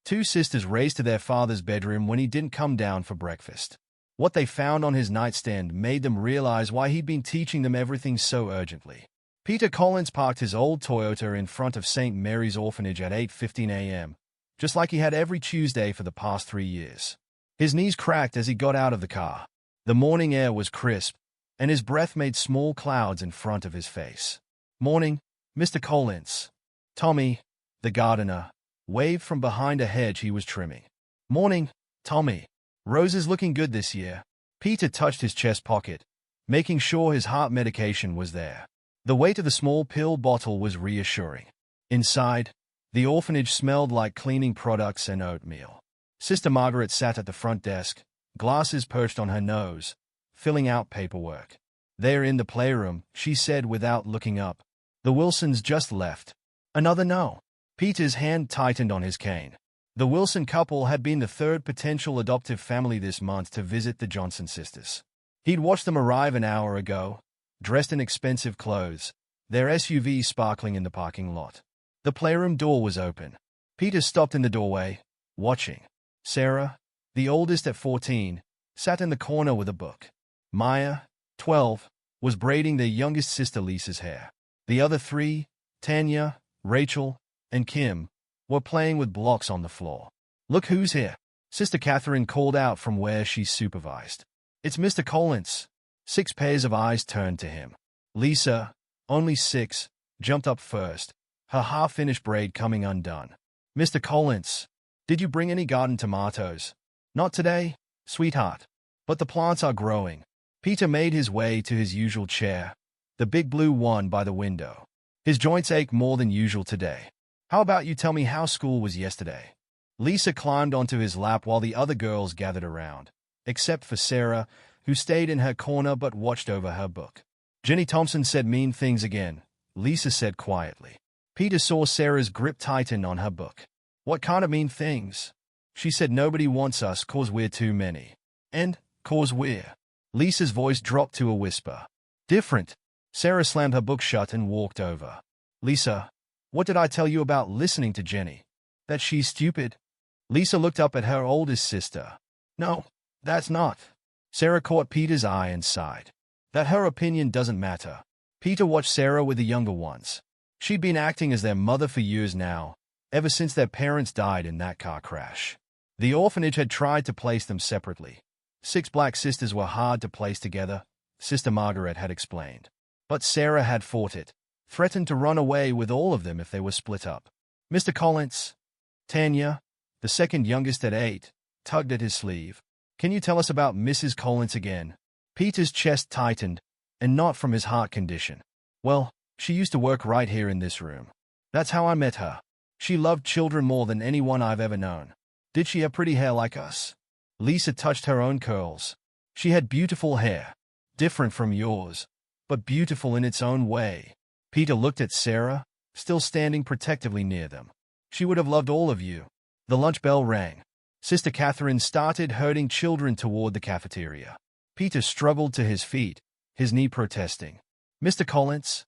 Two sisters raced to their father's bedroom when he didn't come down for breakfast. What they found on his nightstand made them realize why he'd been teaching them everything so urgently. Peter Collins parked his old Toyota in front of St. Mary's Orphanage at 8:15 a.m., just like he had every Tuesday for the past 3 years. His knees cracked as he got out of the car. The morning air was crisp, and his breath made small clouds in front of his face. "Morning, Mr. Collins." Tommy, the gardener, waved from behind a hedge he was trimming. "Morning, Tommy. Rose is looking good this year." Peter touched his chest pocket, making sure his heart medication was there. The weight of the small pill bottle was reassuring. Inside, the orphanage smelled like cleaning products and oatmeal. Sister Margaret sat at the front desk, glasses perched on her nose, filling out paperwork. "They're in the playroom," she said without looking up. "The Wilsons just left." Another no. Peter's hand tightened on his cane. The Wilson couple had been the third potential adoptive family this month to visit the Johnson sisters. He'd watched them arrive an hour ago, dressed in expensive clothes, their SUV sparkling in the parking lot. The playroom door was open. Peter stopped in the doorway, watching. Sarah, the oldest at 14, sat in the corner with a book. Maya, 12, was braiding their youngest sister Lisa's hair. The other three, Tanya, Rachel, and Kim, were playing with blocks on the floor. "Look who's here," Sister Catherine called out from where she supervised. "It's Mr. Collins." 6 pairs of eyes turned to him. Lisa, only 6, jumped up first, her half-finished braid coming undone. "Mr. Collins, did you bring any garden tomatoes?" "Not today, sweetheart. But the plants are growing." Peter made his way to his usual chair, the big blue one by the window. His joints ached more than usual today. "How about you tell me how school was yesterday?" Lisa climbed onto his lap while the other girls gathered around, except for Sarah, who stayed in her corner but watched over her book. "Jenny Thompson said mean things again," Lisa said quietly. Peter saw Sarah's grip tighten on her book. "What kind of mean things?" "She said nobody wants us 'cause we're too many." "And 'cause we're—" Lisa's voice dropped to a whisper. "Different." Sarah slammed her book shut and walked over. "Lisa, what did I tell you about listening to Jenny? That she's stupid?" Lisa looked up at her oldest sister. "No, that's not." Sarah caught Peter's eye and sighed. "That her opinion doesn't matter." Peter watched Sarah with the younger ones. She'd been acting as their mother for years now, ever since their parents died in that car crash. The orphanage had tried to place them separately. 6 black sisters were hard to place together, Sister Margaret had explained. But Sarah had fought it, threatened to run away with all of them if they were split up. "Mr. Collins." Tanya, the second youngest at 8, tugged at his sleeve. "Can you tell us about Mrs. Collins again?" Peter's chest tightened, and not from his heart condition. "Well, she used to work right here in this room. That's how I met her. She loved children more than anyone I've ever known." "Did she have pretty hair like us?" Lisa touched her own curls. "She had beautiful hair. Different from yours, but beautiful in its own way." Peter looked at Sarah, still standing protectively near them. "She would have loved all of you." The lunch bell rang. Sister Catherine started herding children toward the cafeteria. Peter struggled to his feet, his knee protesting. "Mr. Collins?"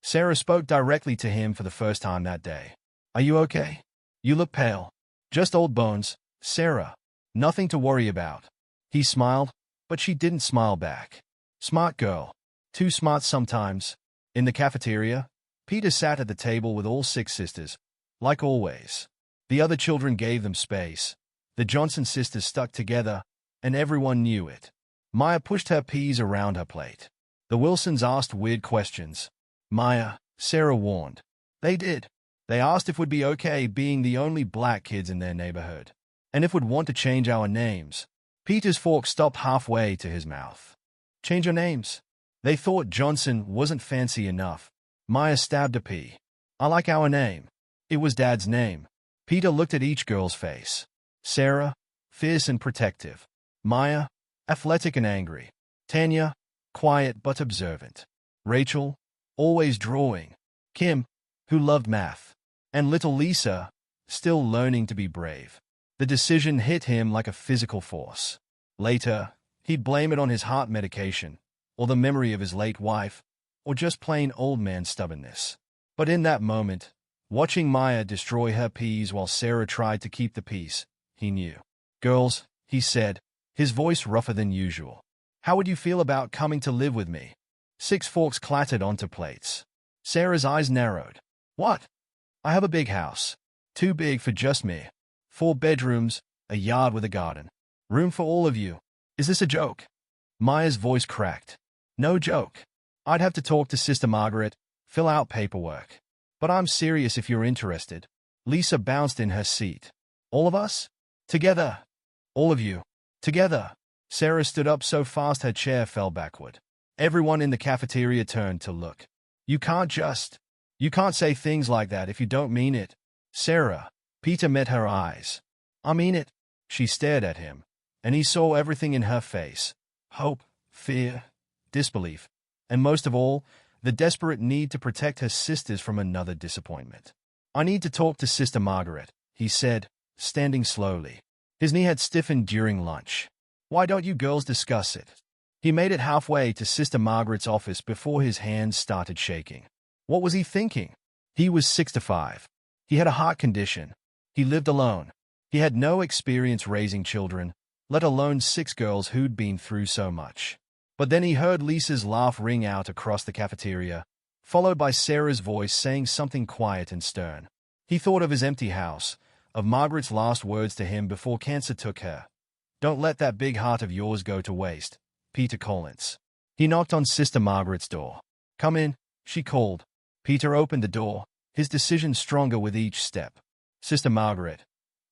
Sarah spoke directly to him for the first time that day. "Are you okay? You look pale." "Just old bones, Sarah. Nothing to worry about." He smiled, but she didn't smile back. "Smart girl. Too smart sometimes." In the cafeteria, Peter sat at the table with all 6 sisters, like always. The other children gave them space. The Johnson sisters stuck together, and everyone knew it. Maya pushed her peas around her plate. The Wilsons asked weird questions. "Maya," Sarah warned. "They did. They asked if we'd be okay being the only black kids in their neighborhood, and if we'd want to change our names." Peter's fork stopped halfway to his mouth. "Change your names?" They thought Johnson wasn't fancy enough. Maya stabbed a pea. "I like our name." It was Dad's name. Peter looked at each girl's face. Sarah, fierce and protective. Maya, athletic and angry. Tanya, quiet but observant. Rachel, always drawing. Kim, who loved math. And little Lisa, still learning to be brave. The decision hit him like a physical force. Later, he'd blame it on his heart medication, or the memory of his late wife, or just plain old man stubbornness. But in that moment, Watching Maya destroy her peas while Sarah tried to keep the peace, he knew. "Girls," he said, his voice rougher than usual. "How would you feel about coming to live with me?" 6 forks clattered onto plates. Sarah's eyes narrowed. "What? I have a big house. Too big for just me. 4 bedrooms, a yard with a garden. Room for all of you. Is this a joke?" Maya's voice cracked. "No joke. I'd have to talk to Sister Margaret, fill out paperwork. But I'm serious if you're interested." Lisa bounced in her seat. "All of us? Together? All of you? Together?" Sarah stood up so fast her chair fell backward. Everyone in the cafeteria turned to look. You can't say things like that if you don't mean it." "Sarah." Peter met her eyes. "I mean it." She stared at him, and he saw everything in her face. Hope, fear, disbelief, and most of all, the desperate need to protect her sisters from another disappointment. "I need to talk to Sister Margaret," he said, standing slowly. His knee had stiffened during lunch. "Why don't you girls discuss it?" He made it halfway to Sister Margaret's office before his hands started shaking. What was he thinking? He was 65. He had a heart condition. He lived alone. He had no experience raising children, let alone 6 girls who'd been through so much. But then he heard Lisa's laugh ring out across the cafeteria, followed by Sarah's voice saying something quiet and stern. He thought of his empty house, of Margaret's last words to him before cancer took her. "Don't let that big heart of yours go to waste, Peter Collins." He knocked on Sister Margaret's door. "Come in," she called. Peter opened the door, his decision stronger with each step. "Sister Margaret,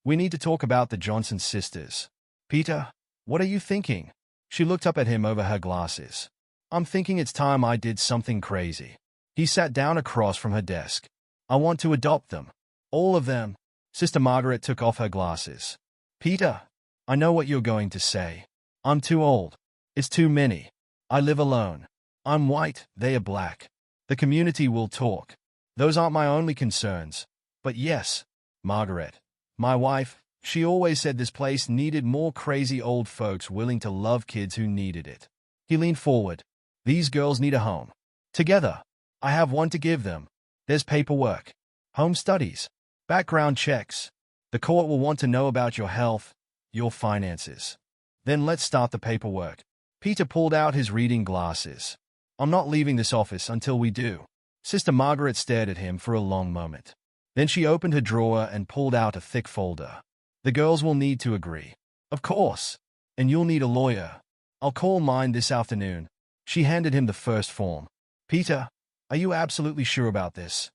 we need to talk about the Johnson sisters." "Peter, what are you thinking?" She looked up at him over her glasses. "I'm thinking it's time I did something crazy." He sat down across from her desk. "I want to adopt them. All of them." Sister Margaret took off her glasses. "Peter, I know what you're going to say. I'm too old. It's too many. I live alone. I'm white, they are black. The community will talk. Those aren't my only concerns. But yes, Margaret, my wife, she always said this place needed more crazy old folks willing to love kids who needed it." He leaned forward. "These girls need a home. Together. I have one to give them. There's paperwork. Home studies. Background checks. The court will want to know about your health, your finances. Then let's start the paperwork." Peter pulled out his reading glasses. "I'm not leaving this office until we do." Sister Margaret stared at him for a long moment. Then she opened her drawer and pulled out a thick folder. "The girls will need to agree." "Of course. And you'll need a lawyer. I'll call mine this afternoon." She handed him the first form. "Peter, are you absolutely sure about this?"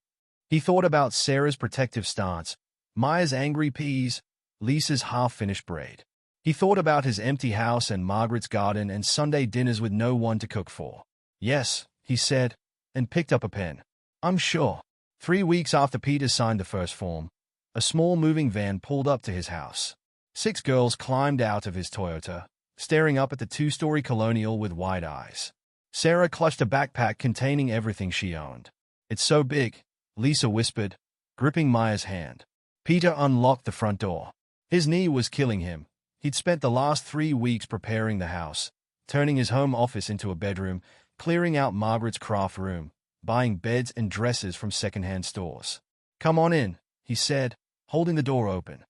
He thought about Sarah's protective stance, Maya's angry peas, Lisa's half-finished braid. He thought about his empty house and Margaret's garden and Sunday dinners with no one to cook for. "Yes," he said, and picked up a pen. "I'm sure." 3 weeks after Peter signed the first form, a small moving van pulled up to his house. 6 girls climbed out of his Toyota, staring up at the 2-story colonial with wide eyes. Sarah clutched a backpack containing everything she owned. "It's so big," Lisa whispered, gripping Maya's hand. Peter unlocked the front door. His knee was killing him. He'd spent the last 3 weeks preparing the house, turning his home office into a bedroom, clearing out Margaret's craft room, buying beds and dresses from secondhand stores. "Come on in," he said, holding the door open.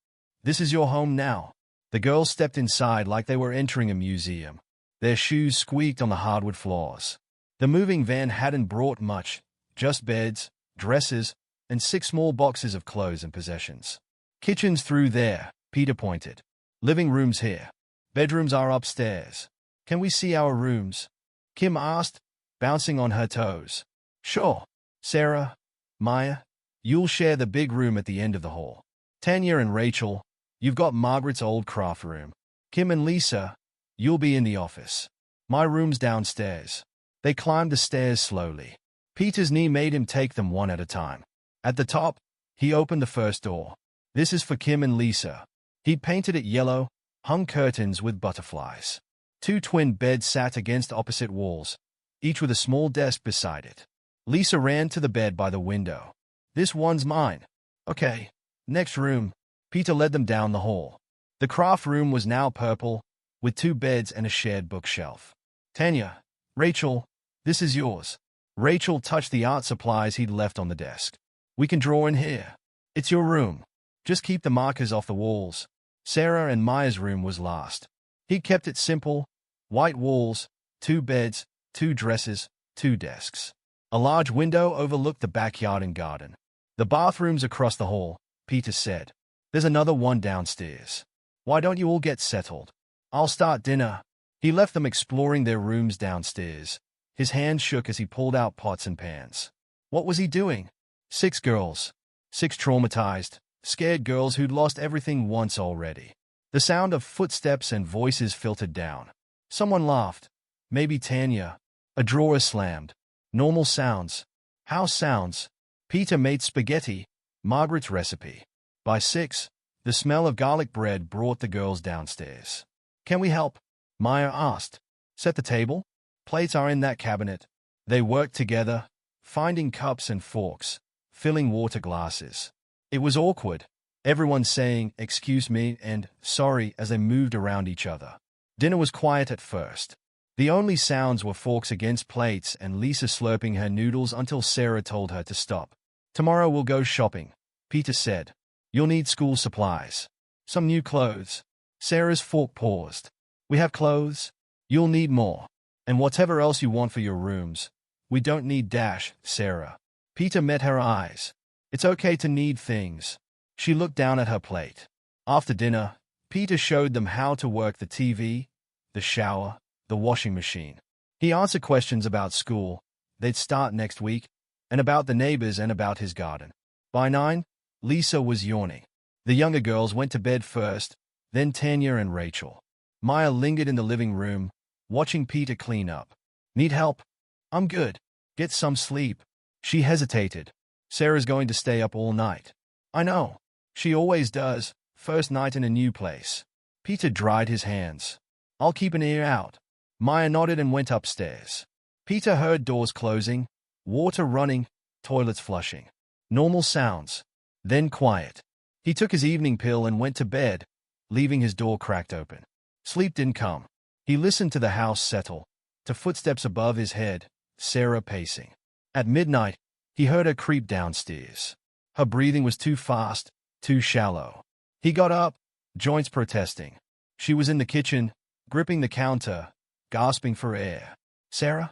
"This is your home now." The girls stepped inside like they were entering a museum. Their shoes squeaked on the hardwood floors. The moving van hadn't brought much, just beds, dresses, and 6 small boxes of clothes and possessions. "Kitchen's through there," Peter pointed. "Living room's here. Bedrooms are upstairs. Can we see our rooms?" Kim asked, bouncing on her toes. "Sure. Sarah, Maya, you'll share the big room at the end of the hall. Tanya and Rachel, you've got Margaret's old craft room. Kim and Lisa, you'll be in the office. My room's downstairs." They climbed the stairs slowly. Peter's knee made him take them one at a time. At the top, he opened the first door. "This is for Kim and Lisa." He'd painted it yellow, hung curtains with butterflies. 2 twin beds sat against opposite walls, each with a small desk beside it. Lisa ran to the bed by the window. "This one's mine." "Okay. Next room." Peter led them down the hall. The craft room was now purple, with 2 beds and a shared bookshelf. "Tanya, Rachel, this is yours." Rachel touched the art supplies he'd left on the desk. We can draw in here. It's your room. Just keep the markers off the walls. Sarah and Maya's room was last. He kept it simple. White walls, 2 beds, 2 dressers, 2 desks. A large window overlooked the backyard and garden. The bathroom's across the hall, Peter said. There's another one downstairs. Why don't you all get settled? I'll start dinner. He left them exploring their rooms downstairs. His hand shook as he pulled out pots and pans. What was he doing? 6 girls. 6 traumatized, scared girls who'd lost everything once already. The sound of footsteps and voices filtered down. Someone laughed. Maybe Tanya. A drawer slammed. Normal sounds. House sounds. Peter made spaghetti, Margaret's recipe. By 6, the smell of garlic bread brought the girls downstairs. Can we help? Maya asked. Set the table? Plates are in that cabinet. They worked together, finding cups and forks, filling water glasses. It was awkward, everyone saying, "Excuse me," and "sorry" as they moved around each other. Dinner was quiet at first. The only sounds were forks against plates and Lisa slurping her noodles until Sarah told her to stop. Tomorrow we'll go shopping, Peter said. You'll need school supplies. Some new clothes. Sarah's fork paused. We have clothes. You'll need more. And whatever else you want for your rooms. We don't need Sarah. Peter met her eyes. It's okay to need things. She looked down at her plate. After dinner, Peter showed them how to work the TV, the shower, the washing machine. He answered questions about school, they'd start next week, and about the neighbors and about his garden. By 9, Lisa was yawning. The younger girls went to bed first, then Tanya and Rachel. Maya lingered in the living room, watching Peter clean up. Need help? I'm good. Get some sleep. She hesitated. Sarah's going to stay up all night. I know. She always does, first night in a new place. Peter dried his hands. I'll keep an ear out. Maya nodded and went upstairs. Peter heard doors closing, water running, toilets flushing. Normal sounds. Then quiet. He took his evening pill and went to bed, leaving his door cracked open. Sleep didn't come. He listened to the house settle, to footsteps above his head, Sarah pacing. At midnight, he heard her creep downstairs. Her breathing was too fast, too shallow. He got up, joints protesting. She was in the kitchen, gripping the counter, gasping for air. Sarah?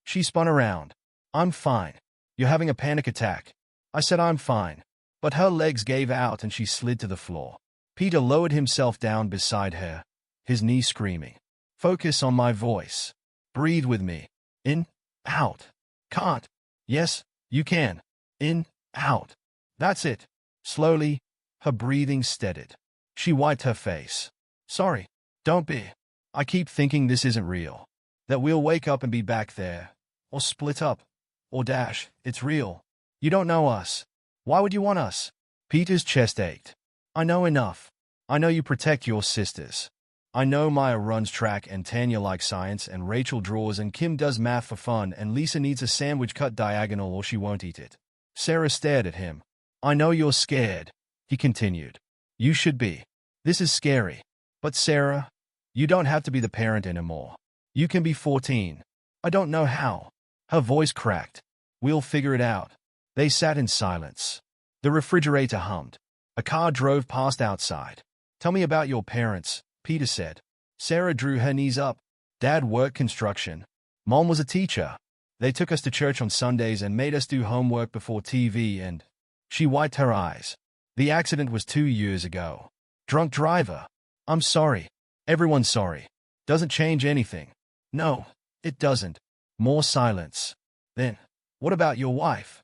She spun around. I'm fine. You're having a panic attack. I said I'm fine. But her legs gave out and she slid to the floor. Peter lowered himself down beside her, his knee screaming. Focus on my voice. Breathe with me. In, out. Can't. Yes, you can. In, out. That's it. Slowly, her breathing steadied. She wiped her face. Sorry. Don't be. I keep thinking this isn't real. That we'll wake up and be back there. Or split up. Or it's real. You don't know us. Why would you want us? Peter's chest ached. I know enough. I know you protect your sisters. I know Maya runs track and Tanya likes science and Rachel draws and Kim does math for fun and Lisa needs a sandwich cut diagonal or she won't eat it. Sarah stared at him. I know you're scared, he continued. You should be. This is scary. But Sarah, you don't have to be the parent anymore. You can be 14. I don't know how. Her voice cracked. We'll figure it out. They sat in silence. The refrigerator hummed. A car drove past outside. Tell me about your parents, Peter said. Sarah drew her knees up. Dad worked construction. Mom was a teacher. They took us to church on Sundays and made us do homework before TV and... She wiped her eyes. The accident was 2 years ago. Drunk driver. I'm sorry. Everyone's sorry. Doesn't change anything. No, it doesn't. More silence. Then, what about your wife?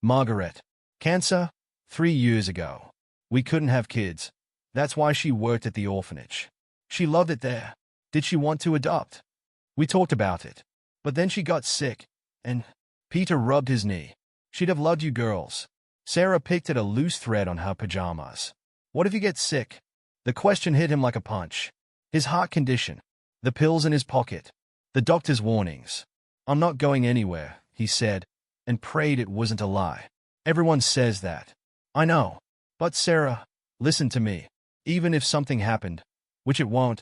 Margaret. Cancer? 3 years ago. We couldn't have kids. That's why she worked at the orphanage. She loved it there. Did she want to adopt? We talked about it. But then she got sick, and Peter rubbed his knee. She'd have loved you girls. Sarah picked at a loose thread on her pajamas. What if you get sick? The question hit him like a punch. His heart condition. The pills in his pocket. The doctor's warnings. I'm not going anywhere, he said, and prayed it wasn't a lie. Everyone says that. I know. But Sarah, listen to me. Even if something happened, which it won't,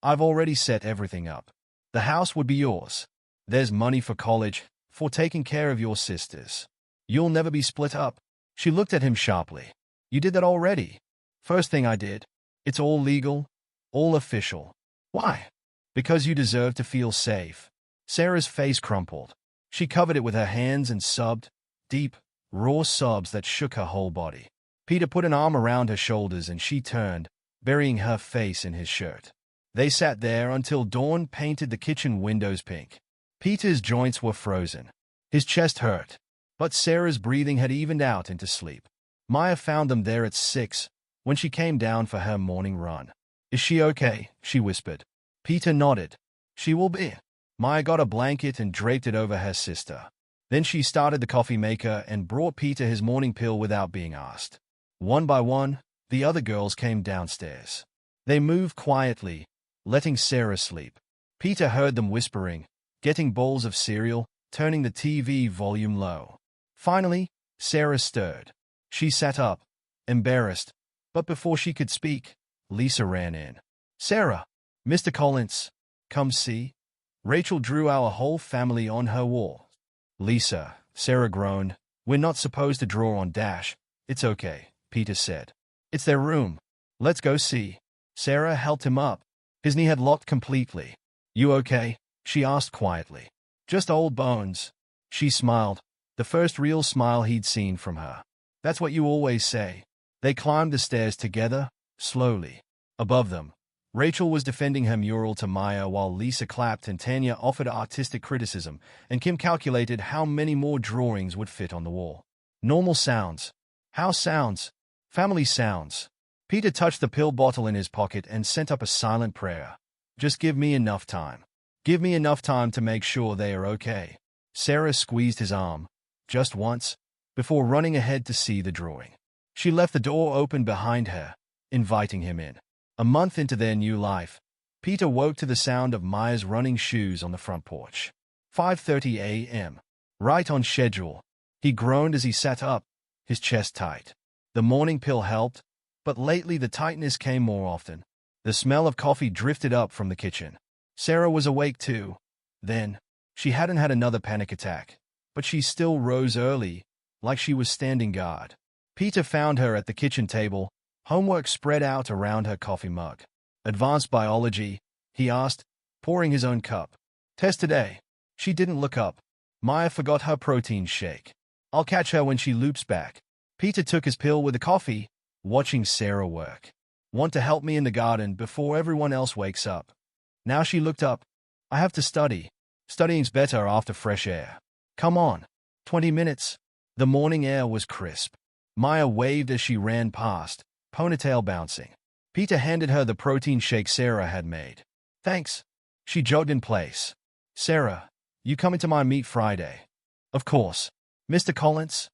I've already set everything up. The house would be yours. There's money for college, for taking care of your sisters. You'll never be split up. She looked at him sharply. You did that already. First thing I did. It's all legal, all official. Why? Because you deserve to feel safe. Sarah's face crumpled. She covered it with her hands and sobbed, deep, raw sobs that shook her whole body. Peter put an arm around her shoulders and she turned, burying her face in his shirt. They sat there until dawn painted the kitchen windows pink. Peter's joints were frozen. His chest hurt, but Sarah's breathing had evened out into sleep. Maya found them there at 6, when she came down for her morning run. Is she okay? She whispered. Peter nodded. She will be. Maya got a blanket and draped it over her sister. Then she started the coffee maker and brought Peter his morning pill without being asked. One by one, the other girls came downstairs. They moved quietly, letting Sarah sleep. Peter heard them whispering, getting bowls of cereal, turning the TV volume low. Finally, Sarah stirred. She sat up, embarrassed, but before she could speak, Lisa ran in. Sarah, Mr. Collins, come see. Rachel drew our whole family on her wall. Lisa, Sarah groaned. We're not supposed to draw on Dash. It's okay, Peter said. It's their room. Let's go see. Sarah helped him up. His knee had locked completely. You okay? She asked quietly. Just old bones. She smiled, the first real smile he'd seen from her. That's what you always say. They climbed the stairs together, slowly. Above them, Rachel was defending her mural to Maya while Lisa clapped and Tanya offered artistic criticism, and Kim calculated how many more drawings would fit on the wall. Normal sounds. House sounds. Family sounds. Peter touched the pill bottle in his pocket and sent up a silent prayer. Just give me enough time. Give me enough time to make sure they are okay. Sarah squeezed his arm, just once, before running ahead to see the drawing. She left the door open behind her, inviting him in. A month into their new life, Peter woke to the sound of Maya's running shoes on the front porch. 5:30 a.m. Right on schedule. He groaned as he sat up, his chest tight. The morning pill helped, but lately the tightness came more often. The smell of coffee drifted up from the kitchen. Sarah was awake too. Then, she hadn't had another panic attack, but she still rose early, like she was standing guard. Peter found her at the kitchen table, homework spread out around her coffee mug. Advanced biology, he asked, pouring his own cup. Test today. She didn't look up. Maya forgot her protein shake. I'll catch her when she loops back. Peter took his pill with the coffee, watching Sarah work. Want to help me in the garden before everyone else wakes up. Now she looked up. I have to study. Studying's better after fresh air. Come on. 20 minutes. The morning air was crisp. Maya waved as she ran past, ponytail bouncing. Peter handed her the protein shake Sarah had made. Thanks. She jogged in place. Sarah, you coming to my meet Friday? Of course. Mr. Collins?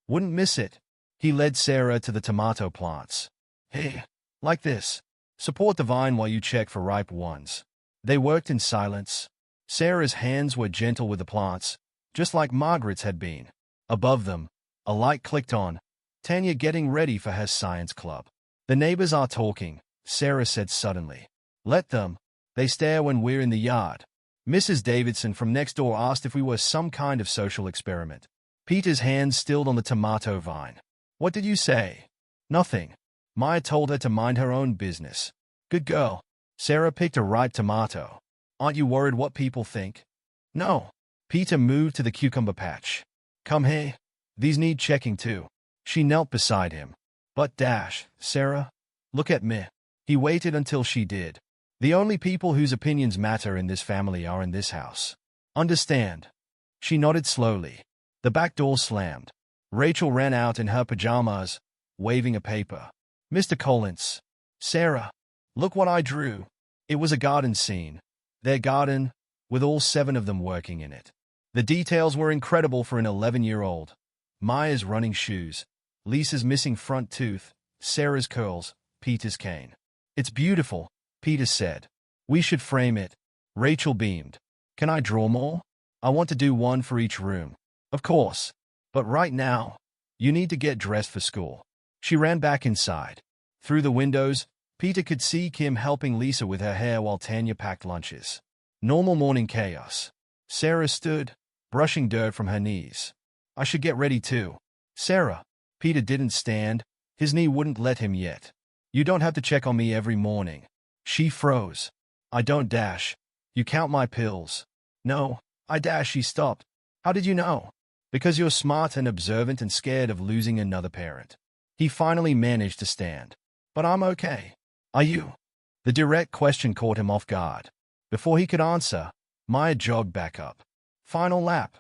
Wouldn't miss it. He led Sarah to the tomato plants. Hey, like this. Support the vine while you check for ripe ones. They worked in silence. Sarah's hands were gentle with the plants, just like Margaret's had been. Above them, a light clicked on, Tanya getting ready for her science club. The neighbors are talking, Sarah said suddenly. Let them. They stare when we're in the yard. Mrs. Davidson from next door asked if we were some kind of social experiment. Peter's hands stilled on the tomato vine. What did you say? Nothing. Maya told her to mind her own business. Good girl. Sarah picked a ripe tomato. Aren't you worried what people think? No. Peter moved to the cucumber patch. Come here. These need checking too. She knelt beside him. But Dash, Sarah, look at me. He waited until she did. The only people whose opinions matter in this family are in this house. Understand? She nodded slowly. The back door slammed. Rachel ran out in her pajamas, waving a paper. Mr. Collins. Sarah, look what I drew. It was a garden scene. Their garden, with all 7 of them working in it. The details were incredible for an 11-year-old. Maya's running shoes, Lisa's missing front tooth, Sarah's curls, Peter's cane. It's beautiful, Peter said. We should frame it. Rachel beamed. Can I draw more? I want to do one for each room. Of course. But right now, you need to get dressed for school. She ran back inside. Through the windows, Peter could see Kim helping Lisa with her hair while Tanya packed lunches. Normal morning chaos. Sarah stood, brushing dirt from her knees. I should get ready too. Sarah, Peter didn't stand. His knee wouldn't let him yet. You don't have to check on me every morning. She froze. I don't dash. You count my pills. No, I dash. She stopped. How did you know? Because you're smart and observant and scared of losing another parent. He finally managed to stand. But I'm okay. Are you? The direct question caught him off guard. Before he could answer, Maya jogged back up. Final lap.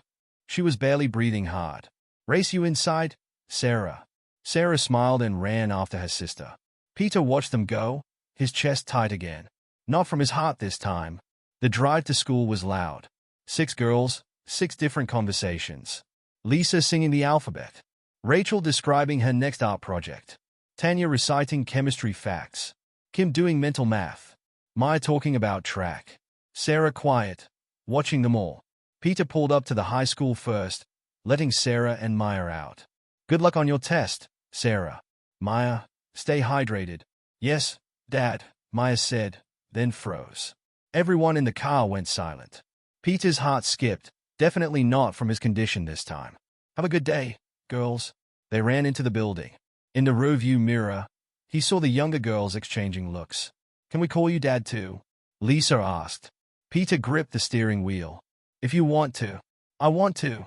She was barely breathing hard. Race you inside, Sarah. Sarah smiled and ran after her sister. Peter watched them go, his chest tight again. Not from his heart this time. The drive to school was loud. 6 girls, 6 different conversations. Lisa singing the alphabet. Rachel describing her next art project. Tanya reciting chemistry facts. Kim doing mental math. Maya talking about track. Sarah quiet, watching them all. Peter pulled up to the high school first, letting Sarah and Maya out. Good luck on your test, Sarah. Maya, stay hydrated. Yes, Dad, Maya said, then froze. Everyone in the car went silent. Peter's heart skipped, definitely not from his condition this time. Have a good day, girls. They ran into the building. In the rearview mirror, he saw the younger girls exchanging looks. Can we call you Dad too? Lisa asked. Peter gripped the steering wheel. If you want to. I want to.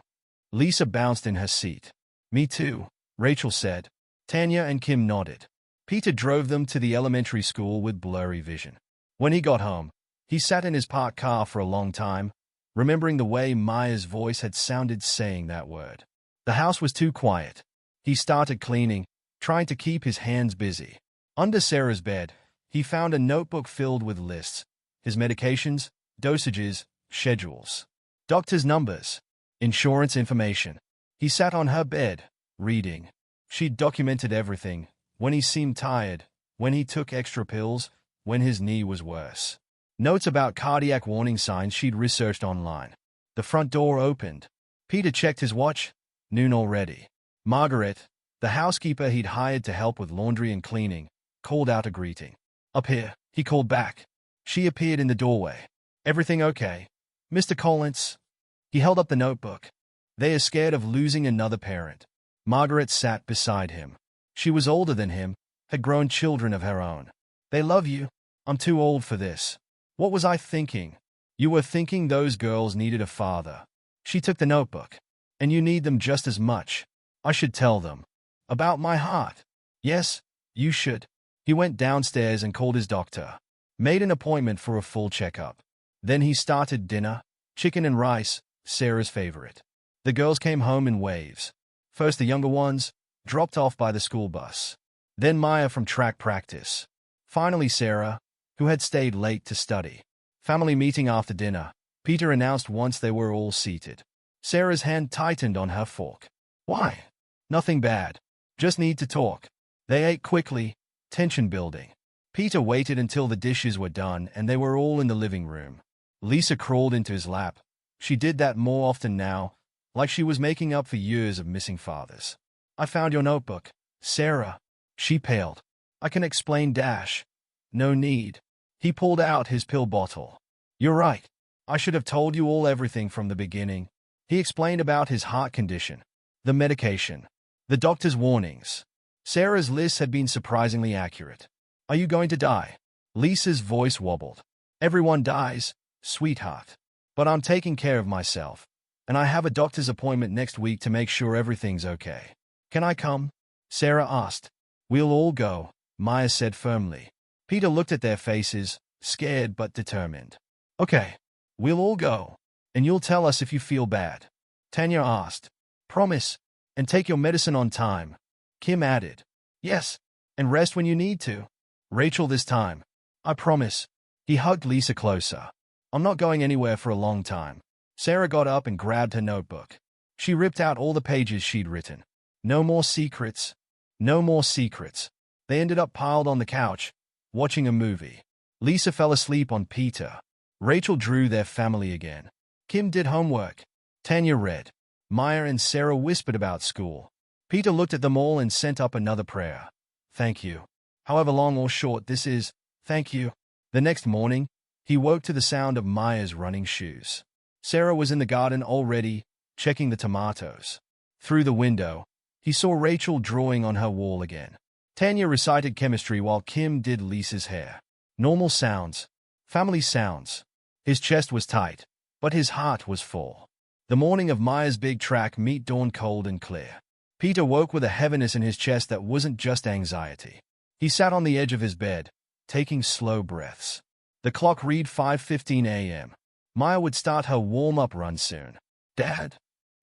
Lisa bounced in her seat. Me too, Rachel said. Tanya and Kim nodded. Peter drove them to the elementary school with blurry vision. When he got home, he sat in his parked car for a long time, remembering the way Maya's voice had sounded saying that word. The house was too quiet. He started cleaning, trying to keep his hands busy. Under Sarah's bed, he found a notebook filled with lists, his medications, dosages, schedules, doctor's numbers, insurance information. He sat on her bed, reading. She'd documented everything, when he seemed tired, when he took extra pills, when his knee was worse. Notes about cardiac warning signs she'd researched online. The front door opened. Peter checked his watch. Noon already. Margaret, the housekeeper he'd hired to help with laundry and cleaning, called out a greeting. Up here, he called back. She appeared in the doorway. Everything okay? Mr. Collins? He held up the notebook. They are scared of losing another parent. Margaret sat beside him. She was older than him, had grown children of her own. They love you. I'm too old for this. What was I thinking? You were thinking those girls needed a father. She took the notebook. And you need them just as much. I should tell them. About my heart. Yes, you should. He went downstairs and called his doctor. Made an appointment for a full checkup. Then he started dinner, chicken and rice, Sarah's favorite. The girls came home in waves. First the younger ones, dropped off by the school bus. Then Maya from track practice. Finally Sarah, who had stayed late to study. Family meeting after dinner, Peter announced once they were all seated. Sarah's hand tightened on her fork. Why? Nothing bad. Just need to talk. They ate quickly, tension building. Peter waited until the dishes were done and they were all in the living room. Lisa crawled into his lap. She did that more often now, like she was making up for years of missing fathers. I found your notebook, Sarah. She paled. I can explain dash. No need. He pulled out his pill bottle. You're right. I should have told you all everything from the beginning. He explained about his heart condition, the medication, the doctor's warnings. Sarah's list had been surprisingly accurate. Are you going to die? Lisa's voice wobbled. Everyone dies, sweetheart. But I'm taking care of myself. And I have a doctor's appointment next week to make sure everything's okay. Can I come? Sarah asked. We'll all go, Maya said firmly. Peter looked at their faces, scared but determined. Okay, we'll all go. And you'll tell us if you feel bad. Tanya asked. Promise. And take your medicine on time. Kim added. Yes. And rest when you need to. Rachel this time. I promise. He hugged Lisa closer. I'm not going anywhere for a long time. Sarah got up and grabbed her notebook. She ripped out all the pages she'd written. No more secrets. No more secrets. They ended up piled on the couch, watching a movie. Lisa fell asleep on Peter. Rachel drew their family again. Kim did homework. Tanya read. Maya and Sarah whispered about school. Peter looked at them all and sent up another prayer. Thank you. However long or short this is, thank you. The next morning, he woke to the sound of Maya's running shoes. Sarah was in the garden already, checking the tomatoes. Through the window, He saw Rachel drawing on her wall again. Tanya recited chemistry while Kim did Lisa's hair. Normal sounds. Family sounds. His chest was tight, but his heart was full. The morning of Maya's big track meet dawned cold and clear. Peter woke with a heaviness in his chest that wasn't just anxiety. He sat on the edge of his bed, taking slow breaths. The clock read 5:15 a.m. Maya would start her warm-up run soon. "Dad?"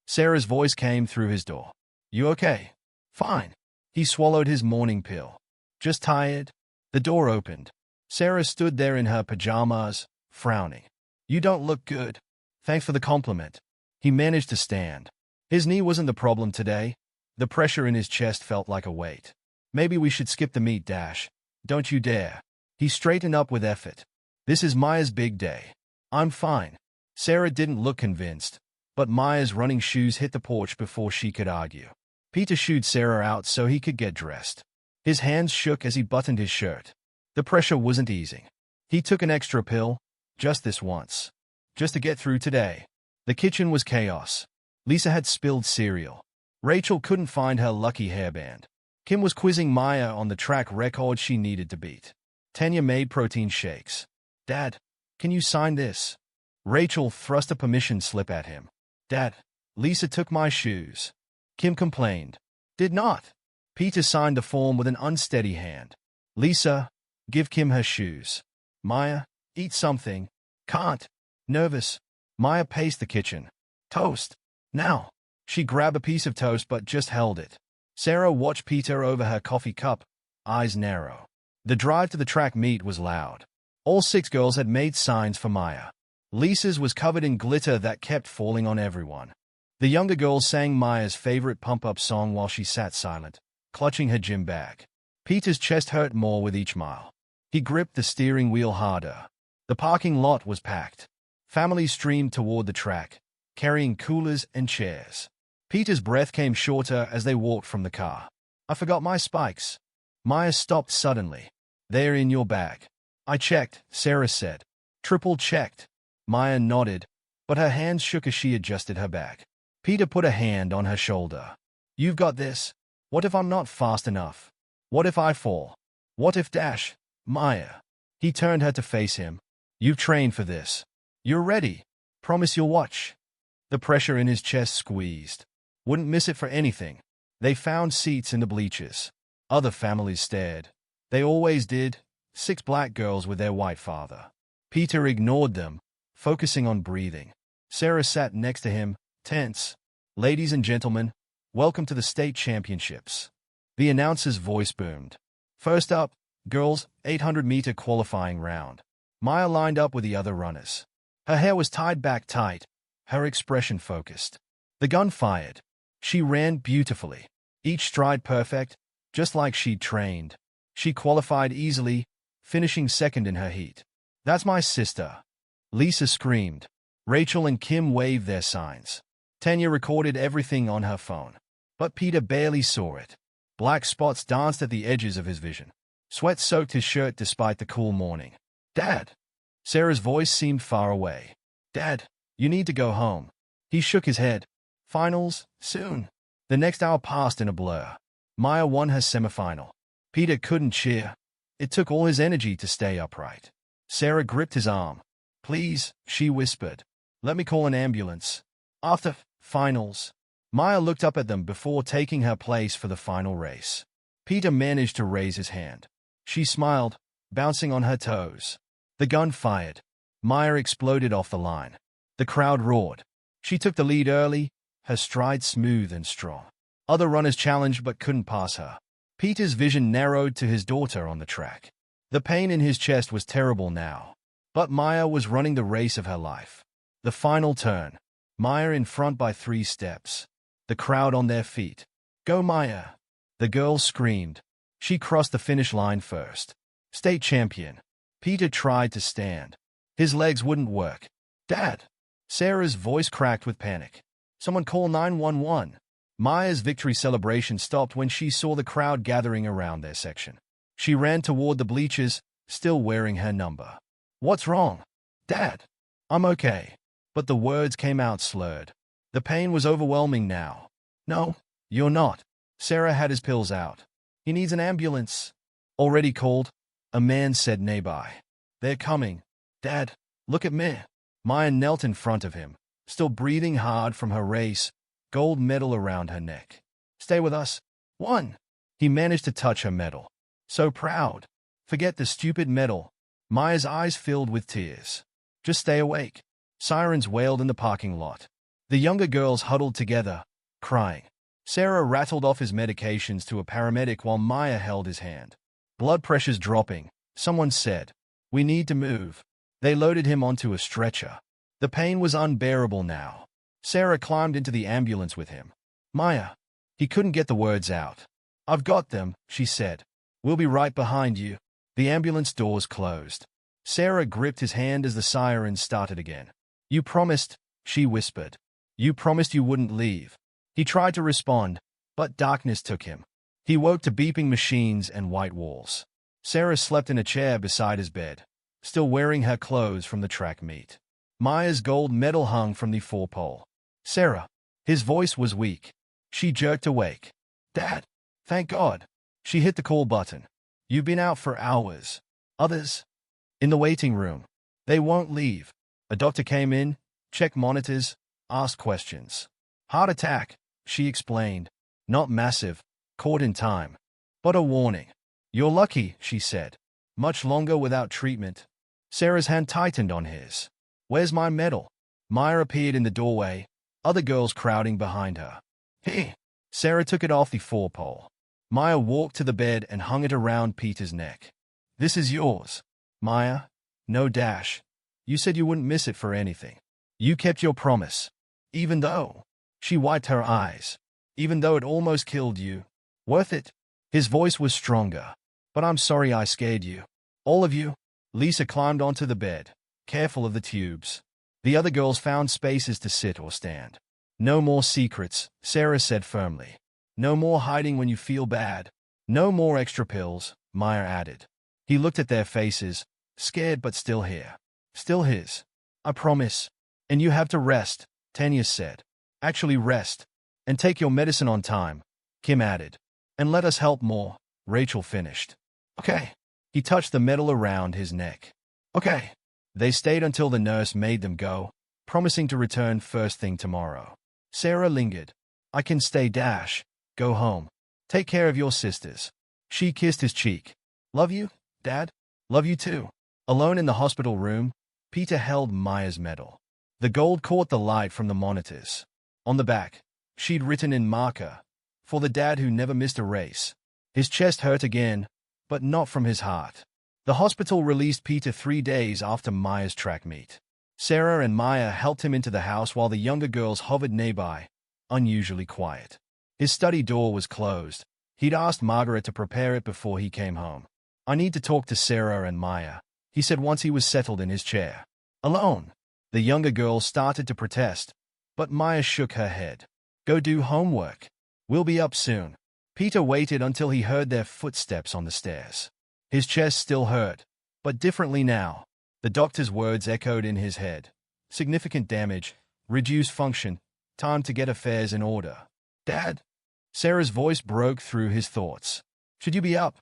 Sarah's voice came through his door. "You okay?" "Fine." He swallowed his morning pill. "Just tired?" The door opened. Sarah stood there in her pajamas, frowning. "You don't look good." "Thanks for the compliment." He managed to stand. His knee wasn't the problem today. The pressure in his chest felt like a weight. "Maybe we should skip the meet dash." "Don't you dare." He straightened up with effort. "This is Maya's big day." "I'm fine." Sarah didn't look convinced, but Maya's running shoes hit the porch before she could argue. Peter shooed Sarah out so he could get dressed. His hands shook as he buttoned his shirt. The pressure wasn't easing. He took an extra pill, just this once. Just to get through today. The kitchen was chaos. Lisa had spilled cereal. Rachel couldn't find her lucky hairband. Kim was quizzing Maya on the track record she needed to beat. Tanya made protein shakes. "Dad, can you sign this?" Rachel thrust a permission slip at him. "Dad, Lisa took my shoes." Kim complained. "Did not." Peter signed the form with an unsteady hand. "Lisa, give Kim her shoes." "Maya, eat something." "Can't." Nervous, Maya paced the kitchen. "Toast. Now." She grabbed a piece of toast but just held it. Sarah watched Peter over her coffee cup, eyes narrow. The drive to the track meet was loud. All 6 girls had made signs for Maya. Lisa's was covered in glitter that kept falling on everyone. The younger girls sang Maya's favorite pump-up song while she sat silent, clutching her gym bag. Peter's chest hurt more with each mile. He gripped the steering wheel harder. The parking lot was packed. Families streamed toward the track, carrying coolers and chairs. Peter's breath came shorter as they walked from the car. "I forgot my spikes." Maya stopped suddenly. "They're in your bag." "I checked," Sarah said. "Triple-checked." Maya nodded, but her hands shook as she adjusted her bag. Peter put a hand on her shoulder. "You've got this. What if I'm not fast enough? What if I fall? What if dash?" "Maya." He turned her to face him. "You've trained for this. You're ready. Promise you'll watch." The pressure in his chest squeezed. Wouldn't miss it for anything. They found seats in the bleachers. Other families stared. They always did. 6 black girls with their white father. Peter ignored them, focusing on breathing. Sarah sat next to him, tense. "Ladies and gentlemen, welcome to the state championships." The announcer's voice boomed. "First up, girls, 800-meter qualifying round." Maya lined up with the other runners. Her hair was tied back tight, her expression focused. The gun fired. She ran beautifully, each stride perfect, just like she'd trained. She qualified easily, finishing second in her heat. "That's my sister." Lisa screamed. Rachel and Kim waved their signs. Tanya recorded everything on her phone. But Peter barely saw it. Black spots danced at the edges of his vision. Sweat soaked his shirt despite the cool morning. "Dad!" Sarah's voice seemed far away. "Dad, you need to go home." He shook his head. "Finals, soon." The next hour passed in a blur. Maya won her semifinal. Peter couldn't cheer. It took all his energy to stay upright. Sarah gripped his arm. "Please," she whispered. "Let me call an ambulance." After finals, Maya looked up at them before taking her place for the final race. Peter managed to raise his hand. She smiled, bouncing on her toes. The gun fired. Maya exploded off the line. The crowd roared. She took the lead early, her stride smooth and strong. Other runners challenged but couldn't pass her. Peter's vision narrowed to his daughter on the track. The pain in his chest was terrible now. But Maya was running the race of her life. The final turn. Maya in front by 3 steps. The crowd on their feet. "Go Maya!" The girls screamed. She crossed the finish line first. State champion. Peter tried to stand. His legs wouldn't work. "Dad!" Sarah's voice cracked with panic. "Someone call 911. Maya's victory celebration stopped when she saw the crowd gathering around their section. She ran toward the bleachers, still wearing her number. "What's wrong?" "Dad!" "I'm okay." But the words came out slurred. The pain was overwhelming now. "No, you're not." Sarah had his pills out. He needs an ambulance. Already called? A man said nearby. They're coming. Dad, look at me. Maya knelt in front of him, still breathing hard from her race, gold medal around her neck. Stay with us. One. He managed to touch her medal. So proud. Forget the stupid medal. Maya's eyes filled with tears. Just stay awake. Sirens wailed in the parking lot. The younger girls huddled together, crying. Sarah rattled off his medications to a paramedic while Maya held his hand. Blood pressure's dropping. Someone said, "We need to move." They loaded him onto a stretcher. The pain was unbearable now. Sarah climbed into the ambulance with him. Maya. He couldn't get the words out. "I've got them," she said. "We'll be right behind you." The ambulance doors closed. Sarah gripped his hand as the sirens started again. "You promised," she whispered. "You promised you wouldn't leave." He tried to respond, but darkness took him. He woke to beeping machines and white walls. Sarah slept in a chair beside his bed, still wearing her clothes from the track meet. Maya's gold medal hung from the four-pole. "Sarah." His voice was weak. She jerked awake. "Dad." "Thank God." She hit the call button. "You've been out for hours." "Others?" "In the waiting room. They won't leave." A doctor came in, checked monitors, asked questions. "Heart attack," she explained. "Not massive. Caught in time. But a warning." "You're lucky," she said. "Much longer without treatment." Sarah's hand tightened on his. "Where's my medal?" Maya appeared in the doorway, other girls crowding behind her. "Hey!" Sarah took it off the four-pole. Maya walked to the bed and hung it around Peter's neck. "This is yours." "Maya." "No, Dash. You said you wouldn't miss it for anything. You kept your promise. Even though." She wiped her eyes. "Even though it almost killed you. Worth it." His voice was stronger. "But I'm sorry I scared you. All of you." Lisa climbed onto the bed, careful of the tubes. The other girls found spaces to sit or stand. "No more secrets," Sarah said firmly. "No more hiding when you feel bad. No more extra pills," Maya added. He looked at their faces, scared but still here. Still his. "I promise. And you have to rest," Tanya said. "Actually rest. And take your medicine on time," Kim added. "And let us help more," Rachel finished. "Okay." He touched the medal around his neck. "Okay." They stayed until the nurse made them go, promising to return first thing tomorrow. Sarah lingered. "I can stay, Dash. Go home. Take care of your sisters." She kissed his cheek. "Love you, Dad. Love you too." Alone in the hospital room, Peter held Maya's medal. The gold caught the light from the monitors. On the back, she'd written in marker, "For the dad who never missed a race." His chest hurt again, but not from his heart. The hospital released Peter 3 days after Maya's track meet. Sarah and Maya helped him into the house while the younger girls hovered nearby, unusually quiet. His study door was closed. He'd asked Margaret to prepare it before he came home. "I need to talk to Sarah and Maya," he said once he was settled in his chair. "Alone." The younger girls started to protest, but Maya shook her head. "Go do homework. We'll be up soon." Peter waited until he heard their footsteps on the stairs. His chest still hurt, but differently now. The doctor's words echoed in his head. "Significant damage, reduced function, time to get affairs in order." "Dad?" Sarah's voice broke through his thoughts. "Should you be up?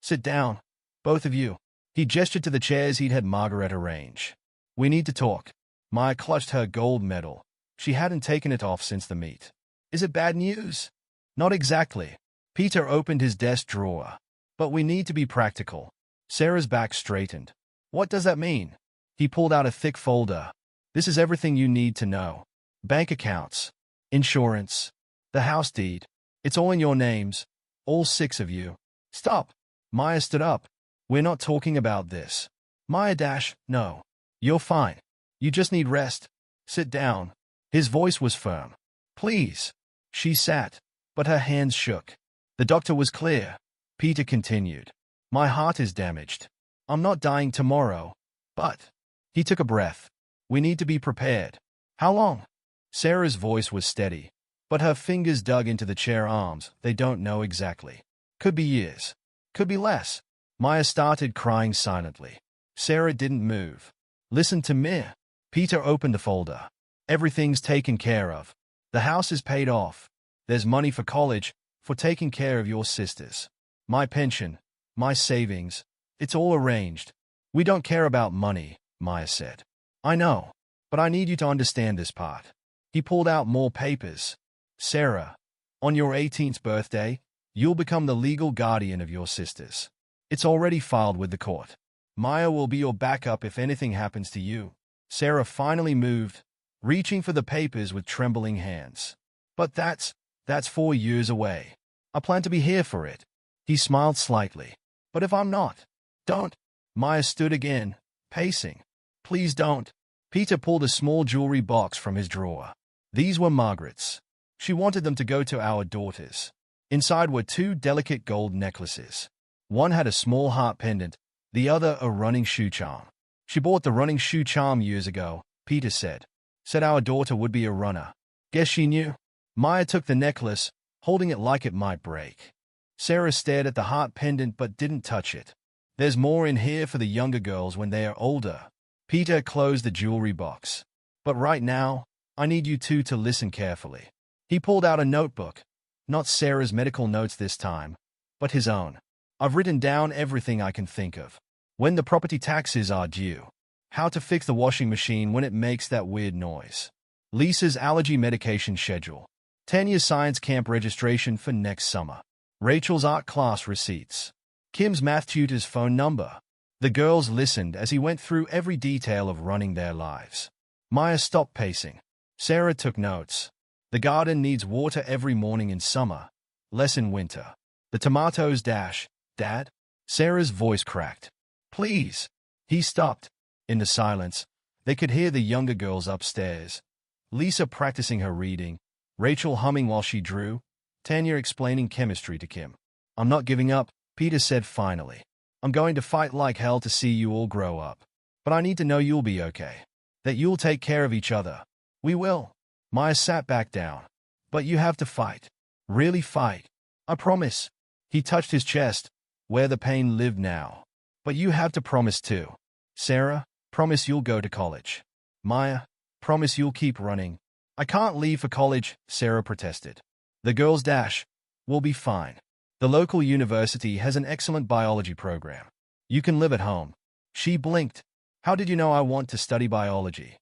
Sit down. Both of you." He gestured to the chairs he'd had Margaret arrange. "We need to talk." Maya clutched her gold medal. She hadn't taken it off since the meet. "Is it bad news?" "Not exactly." Peter opened his desk drawer. "But we need to be practical." Sarah's back straightened. "What does that mean?" He pulled out a thick folder. "This is everything you need to know. Bank accounts, insurance, the house deed. It's all in your names. All 6 of you." "Stop." Maya stood up. "We're not talking about this." "Maya Dash, no. You're fine. You just need rest. Sit down." His voice was firm. "Please." She sat, but her hands shook. The doctor was clear. Peter continued. "My heart is damaged. I'm not dying tomorrow, but..." He took a breath. "We need to be prepared." "How long?" Sarah's voice was steady, but her fingers dug into the chair arms. "They don't know exactly. Could be years. Could be less." Maya started crying silently. Sarah didn't move. "Listen to me." Peter opened the folder. "Everything's taken care of. The house is paid off. There's money for college, for taking care of your sisters. My pension, my savings, it's all arranged. We don't care about money, Maya said. I know, but I need you to understand this part. He pulled out more papers. Sarah, on your 18th birthday, you'll become the legal guardian of your sisters. It's already filed with the court. Maya will be your backup if anything happens to you. Sarah finally moved, reaching for the papers with trembling hands. But that's 4 years away. I plan to be here for it. He smiled slightly. But if I'm not? Don't. Maya stood again, pacing. Please don't. Peter pulled a small jewelry box from his drawer. These were Margaret's. She wanted them to go to our daughters. Inside were 2 delicate gold necklaces. One had a small heart pendant, the other a running shoe charm. She bought the running shoe charm years ago, Peter said. Said our daughter would be a runner. Guess she knew. Maya took the necklace, holding it like it might break. Sarah stared at the heart pendant but didn't touch it. There's more in here for the younger girls when they are older. Peter closed the jewelry box. But right now, I need you two to listen carefully. He pulled out a notebook. Not Sarah's medical notes this time, but his own. I've written down everything I can think of. When the property taxes are due. How to fix the washing machine when it makes that weird noise. Lisa's allergy medication schedule. Tanya's science camp registration for next summer. Rachel's art class receipts. Kim's math tutor's phone number. The girls listened as he went through every detail of running their lives. Maya stopped pacing. Sarah took notes. The garden needs water every morning in summer, less in winter. The tomatoes dash. Dad? Sarah's voice cracked. Please. He stopped. In the silence, they could hear the younger girls upstairs. Lisa practicing her reading, Rachel humming while she drew, Tanya explaining chemistry to Kim. I'm not giving up, Peter said finally. I'm going to fight like hell to see you all grow up. But I need to know you'll be okay. That you'll take care of each other. We will. Maya sat back down. But you have to fight. Really fight. I promise. He touched his chest, where the pain lived now. But you have to promise too. Sarah, promise you'll go to college. Maya, promise you'll keep running. I can't leave for college, Sarah protested. The girls dash. We'll be fine. The local university has an excellent biology program. You can live at home. She blinked. How did you know I want to study biology?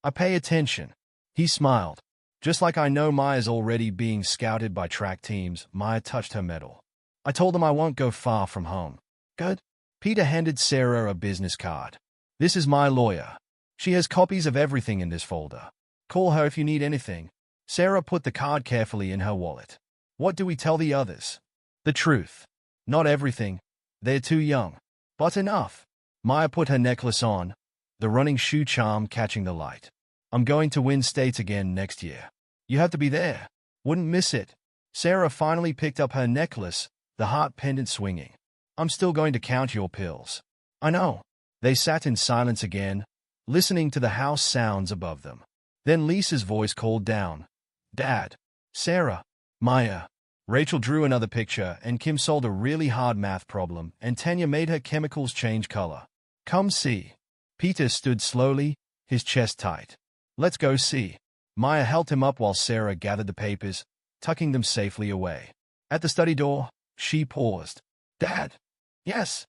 I pay attention. He smiled. Just like I know Maya's already being scouted by track teams, Maya touched her medal. I told them I won't go far from home. Good. Peter handed Sarah a business card. This is my lawyer. She has copies of everything in this folder. Call her if you need anything. Sarah put the card carefully in her wallet. What do we tell the others? The truth. Not everything. They're too young. But enough. Maya put her necklace on, the running shoe charm catching the light. I'm going to win states again next year. You have to be there. Wouldn't miss it. Sarah finally picked up her necklace, the heart pendant swinging. I'm still going to count your pills. I know. They sat in silence again, listening to the house sounds above them. Then Lisa's voice called down. Dad. Sarah. Maya. Rachel drew another picture, and Kim solved a really hard math problem, and Tanya made her chemicals change color. Come see. Peter stood slowly, his chest tight. Let's go see. Maya held him up while Sarah gathered the papers, tucking them safely away. At the study door, she paused. Dad. Yes.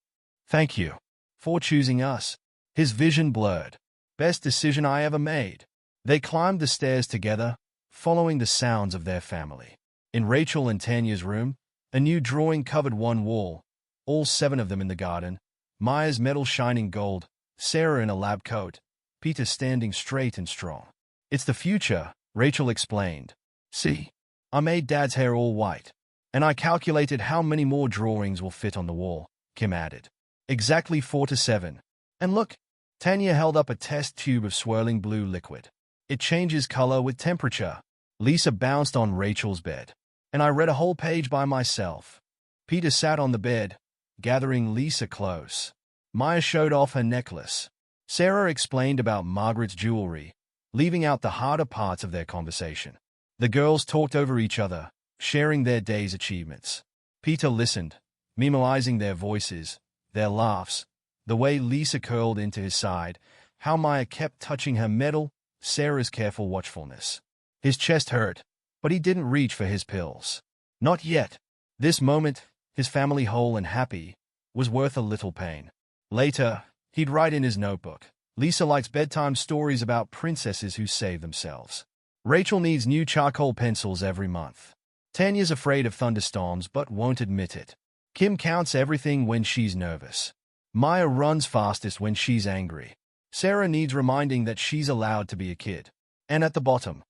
Thank you. For choosing us. His vision blurred. Best decision I ever made. They climbed the stairs together, following the sounds of their family. In Rachel and Tanya's room, a new drawing covered one wall, all 7 of them in the garden, Maya's medal shining gold, Sarah in a lab coat, Peter standing straight and strong. It's the future, Rachel explained. See, I made Dad's hair all white, and I calculated how many more drawings will fit on the wall, Kim added. Exactly 4 to 7. And look, Tanya held up a test tube of swirling blue liquid. It changes color with temperature. Lisa bounced on Rachel's bed, and I read a whole page by myself. Peter sat on the bed, gathering Lisa close. Maya showed off her necklace. Sarah explained about Margaret's jewelry, leaving out the harder parts of their conversation. The girls talked over each other, sharing their day's achievements. Peter listened, memorizing their voices, their laughs, the way Lisa curled into his side, how Maya kept touching her medal, Sarah's careful watchfulness. His chest hurt, but he didn't reach for his pills. Not yet. This moment, his family whole and happy, was worth a little pain. Later, he'd write in his notebook, Lisa likes bedtime stories about princesses who save themselves. Rachel needs new charcoal pencils every month. Tanya's afraid of thunderstorms but won't admit it. Kim counts everything when she's nervous. Maya runs fastest when she's angry. Sarah needs reminding that she's allowed to be a kid. And at the bottom,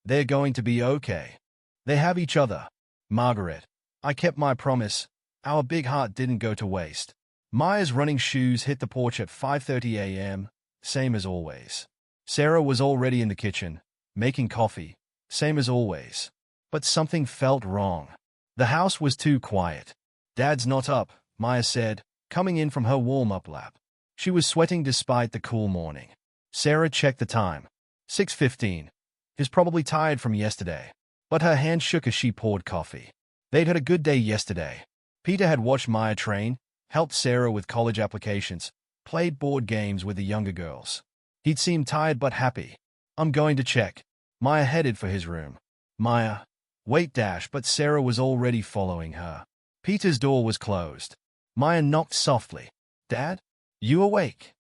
they're going to be okay. They have each other. Margaret, I kept my promise. Our big heart didn't go to waste. Maya's running shoes hit the porch at 5:30 a.m., same as always. Sarah was already in the kitchen, making coffee, same as always. But something felt wrong. The house was too quiet. Dad's not up, Maya said, coming in from her warm-up lap. She was sweating despite the cool morning. Sarah checked the time. 6:15. He's probably tired from yesterday. But her hand shook as she poured coffee. They'd had a good day yesterday. Peter had watched Maya train, helped Sarah with college applications, played board games with the younger girls. He'd seemed tired but happy. I'm going to check. Maya headed for his room. Maya, wait dash, but Sarah was already following her. Peter's door was closed. Maya knocked softly. Dad? You awake?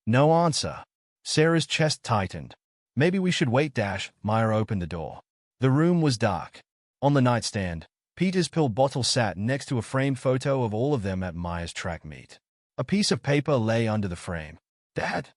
No answer. Sarah's chest tightened. Maybe we should wait dash. Maya opened the door. The room was dark. On the nightstand, Peter's pill bottle sat next to a framed photo of all of them at Maya's track meet. A piece of paper lay under the frame. Dad?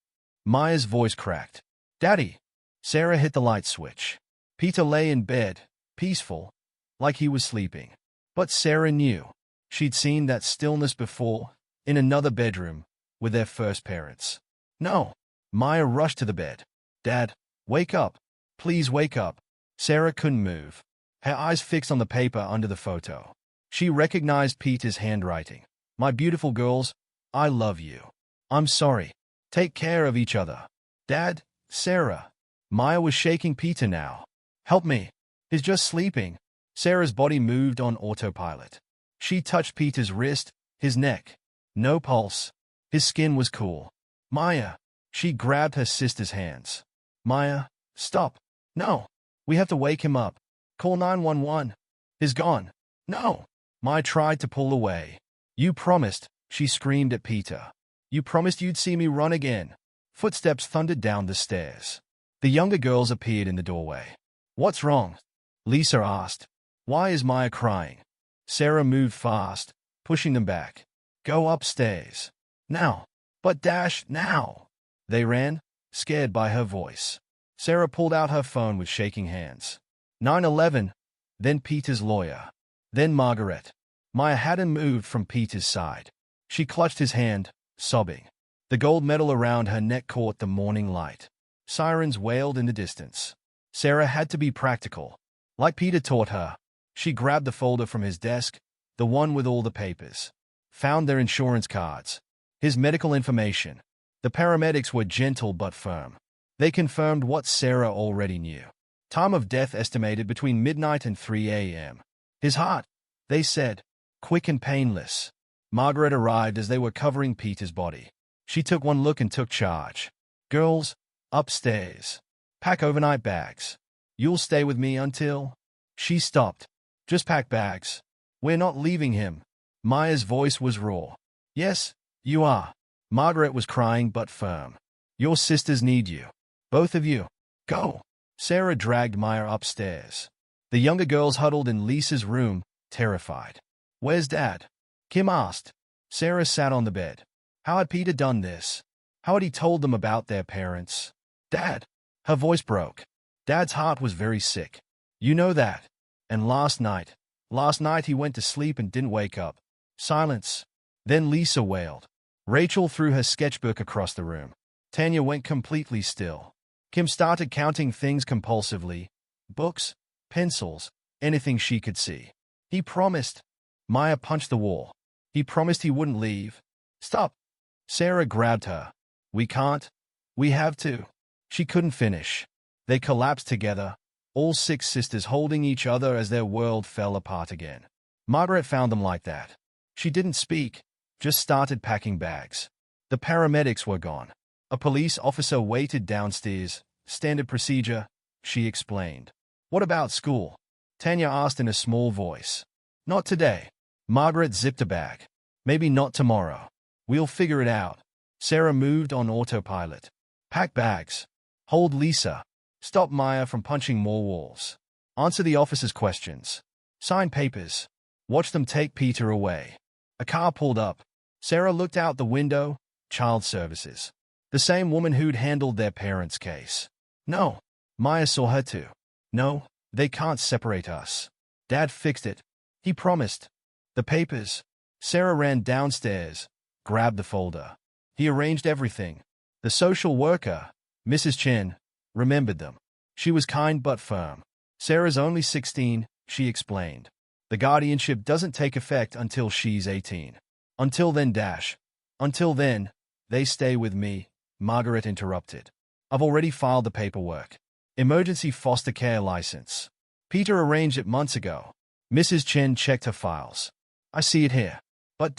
Maya's voice cracked. Daddy? Sarah hit the light switch. Peter lay in bed, peaceful, like he was sleeping. But Sarah knew. She'd seen that stillness before, in another bedroom, with their first parents. No. Maya rushed to the bed. Dad, wake up. Please wake up. Sarah couldn't move. Her eyes fixed on the paper under the photo. She recognized Peter's handwriting. My beautiful girls, I love you. I'm sorry. Take care of each other. Dad, Sarah. Maya was shaking Peter now. Help me. He's just sleeping. Sarah's body moved on autopilot. She touched Peter's wrist, his neck. No pulse. His skin was cool. Maya. She grabbed her sister's hands. Maya, stop. No. We have to wake him up. Call 911. He's gone. No. Maya tried to pull away. You promised, she screamed at Peter. You promised you'd see me run again. Footsteps thundered down the stairs. The younger girls appeared in the doorway. What's wrong? Lisa asked. Why is Maya crying? Sarah moved fast, pushing them back. Go upstairs. Now. But dash, now. They ran, scared by her voice. Sarah pulled out her phone with shaking hands. 911, then Peter's lawyer. Then Margaret. Maya hadn't moved from Peter's side. She clutched his hand, sobbing. The gold medal around her neck caught the morning light. Sirens wailed in the distance. Sarah had to be practical. Like Peter taught her, she grabbed the folder from his desk, the one with all the papers. Found their insurance cards. His medical information. The paramedics were gentle but firm. They confirmed what Sarah already knew. Time of death estimated between midnight and 3 a.m. His heart, they said, quick and painless. Margaret arrived as they were covering Peter's body. She took one look and took charge. Girls, upstairs. Pack overnight bags. You'll stay with me until... She stopped. Just pack bags. We're not leaving him. Maya's voice was raw. Yes, you are. Margaret was crying but firm. Your sisters need you. Both of you. Go. Sarah dragged Maya upstairs. The younger girls huddled in Lisa's room, terrified. Where's Dad? Kim asked. Sarah sat on the bed. How had Peter done this? How had he told them about their parents? Dad. Her voice broke. Dad's heart was very sick. You know that. And last night he went to sleep and didn't wake up. Silence. Then Lisa wailed. Rachel threw her sketchbook across the room. Tanya went completely still. Kim started counting things compulsively. Books, pencils, anything she could see. He promised. Maya punched the wall. He promised he wouldn't leave. Stop. Sarah grabbed her. We can't. We have to. She couldn't finish. They collapsed together, all 6 sisters holding each other as their world fell apart again. Margaret found them like that. She didn't speak, just started packing bags. The paramedics were gone. A police officer waited downstairs. Standard procedure, she explained. What about school? Tanya asked in a small voice. Not today. Margaret zipped a bag. Maybe not tomorrow. We'll figure it out. Sarah moved on autopilot. Pack bags. Hold Lisa. Stop Maya from punching more walls. Answer the officer's questions. Sign papers. Watch them take Peter away. A car pulled up. Sarah looked out the window. Child services. The same woman who'd handled their parents' case. No. Maya saw her too. No, they can't separate us. Dad fixed it. He promised. The papers. Sarah ran downstairs, grabbed the folder. He arranged everything. The social worker, Mrs. Chen, remembered them. She was kind but firm. Sarah's only 16, she explained. The guardianship doesn't take effect until she's 18. Until then, Until then, they stay with me, Margaret interrupted. I've already filed the paperwork. Emergency foster care license. Peter arranged it months ago. Mrs. Chen checked her files. I see it here. But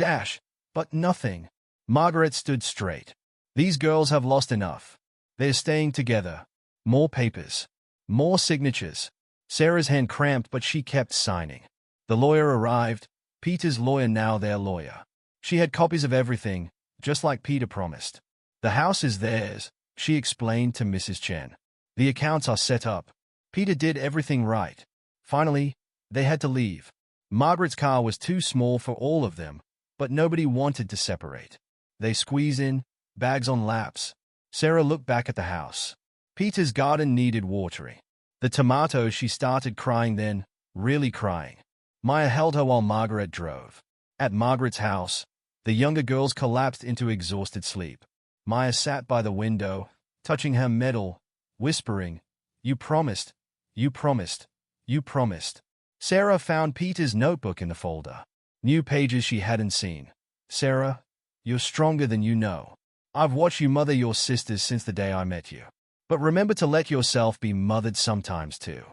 nothing. Margaret stood straight. These girls have lost enough. They're staying together. More papers. More signatures. Sarah's hand cramped, but she kept signing. The lawyer arrived. Peter's lawyer, now their lawyer. She had copies of everything, just like Peter promised. The house is theirs, she explained to Mrs. Chen. The accounts are set up. Peter did everything right. Finally, they had to leave. Margaret's car was too small for all of them, but nobody wanted to separate. They squeeze in, bags on laps. Sarah looked back at the house. Peter's garden needed watering. The tomatoes, she started crying then, really crying. Maya held her while Margaret drove. At Margaret's house, the younger girls collapsed into exhausted sleep. Maya sat by the window, touching her medal, whispering, "You promised, you promised, you promised." Sarah found Peter's notebook in the folder. New pages she hadn't seen. Sarah, you're stronger than you know. I've watched you mother your sisters since the day I met you. But remember to let yourself be mothered sometimes too.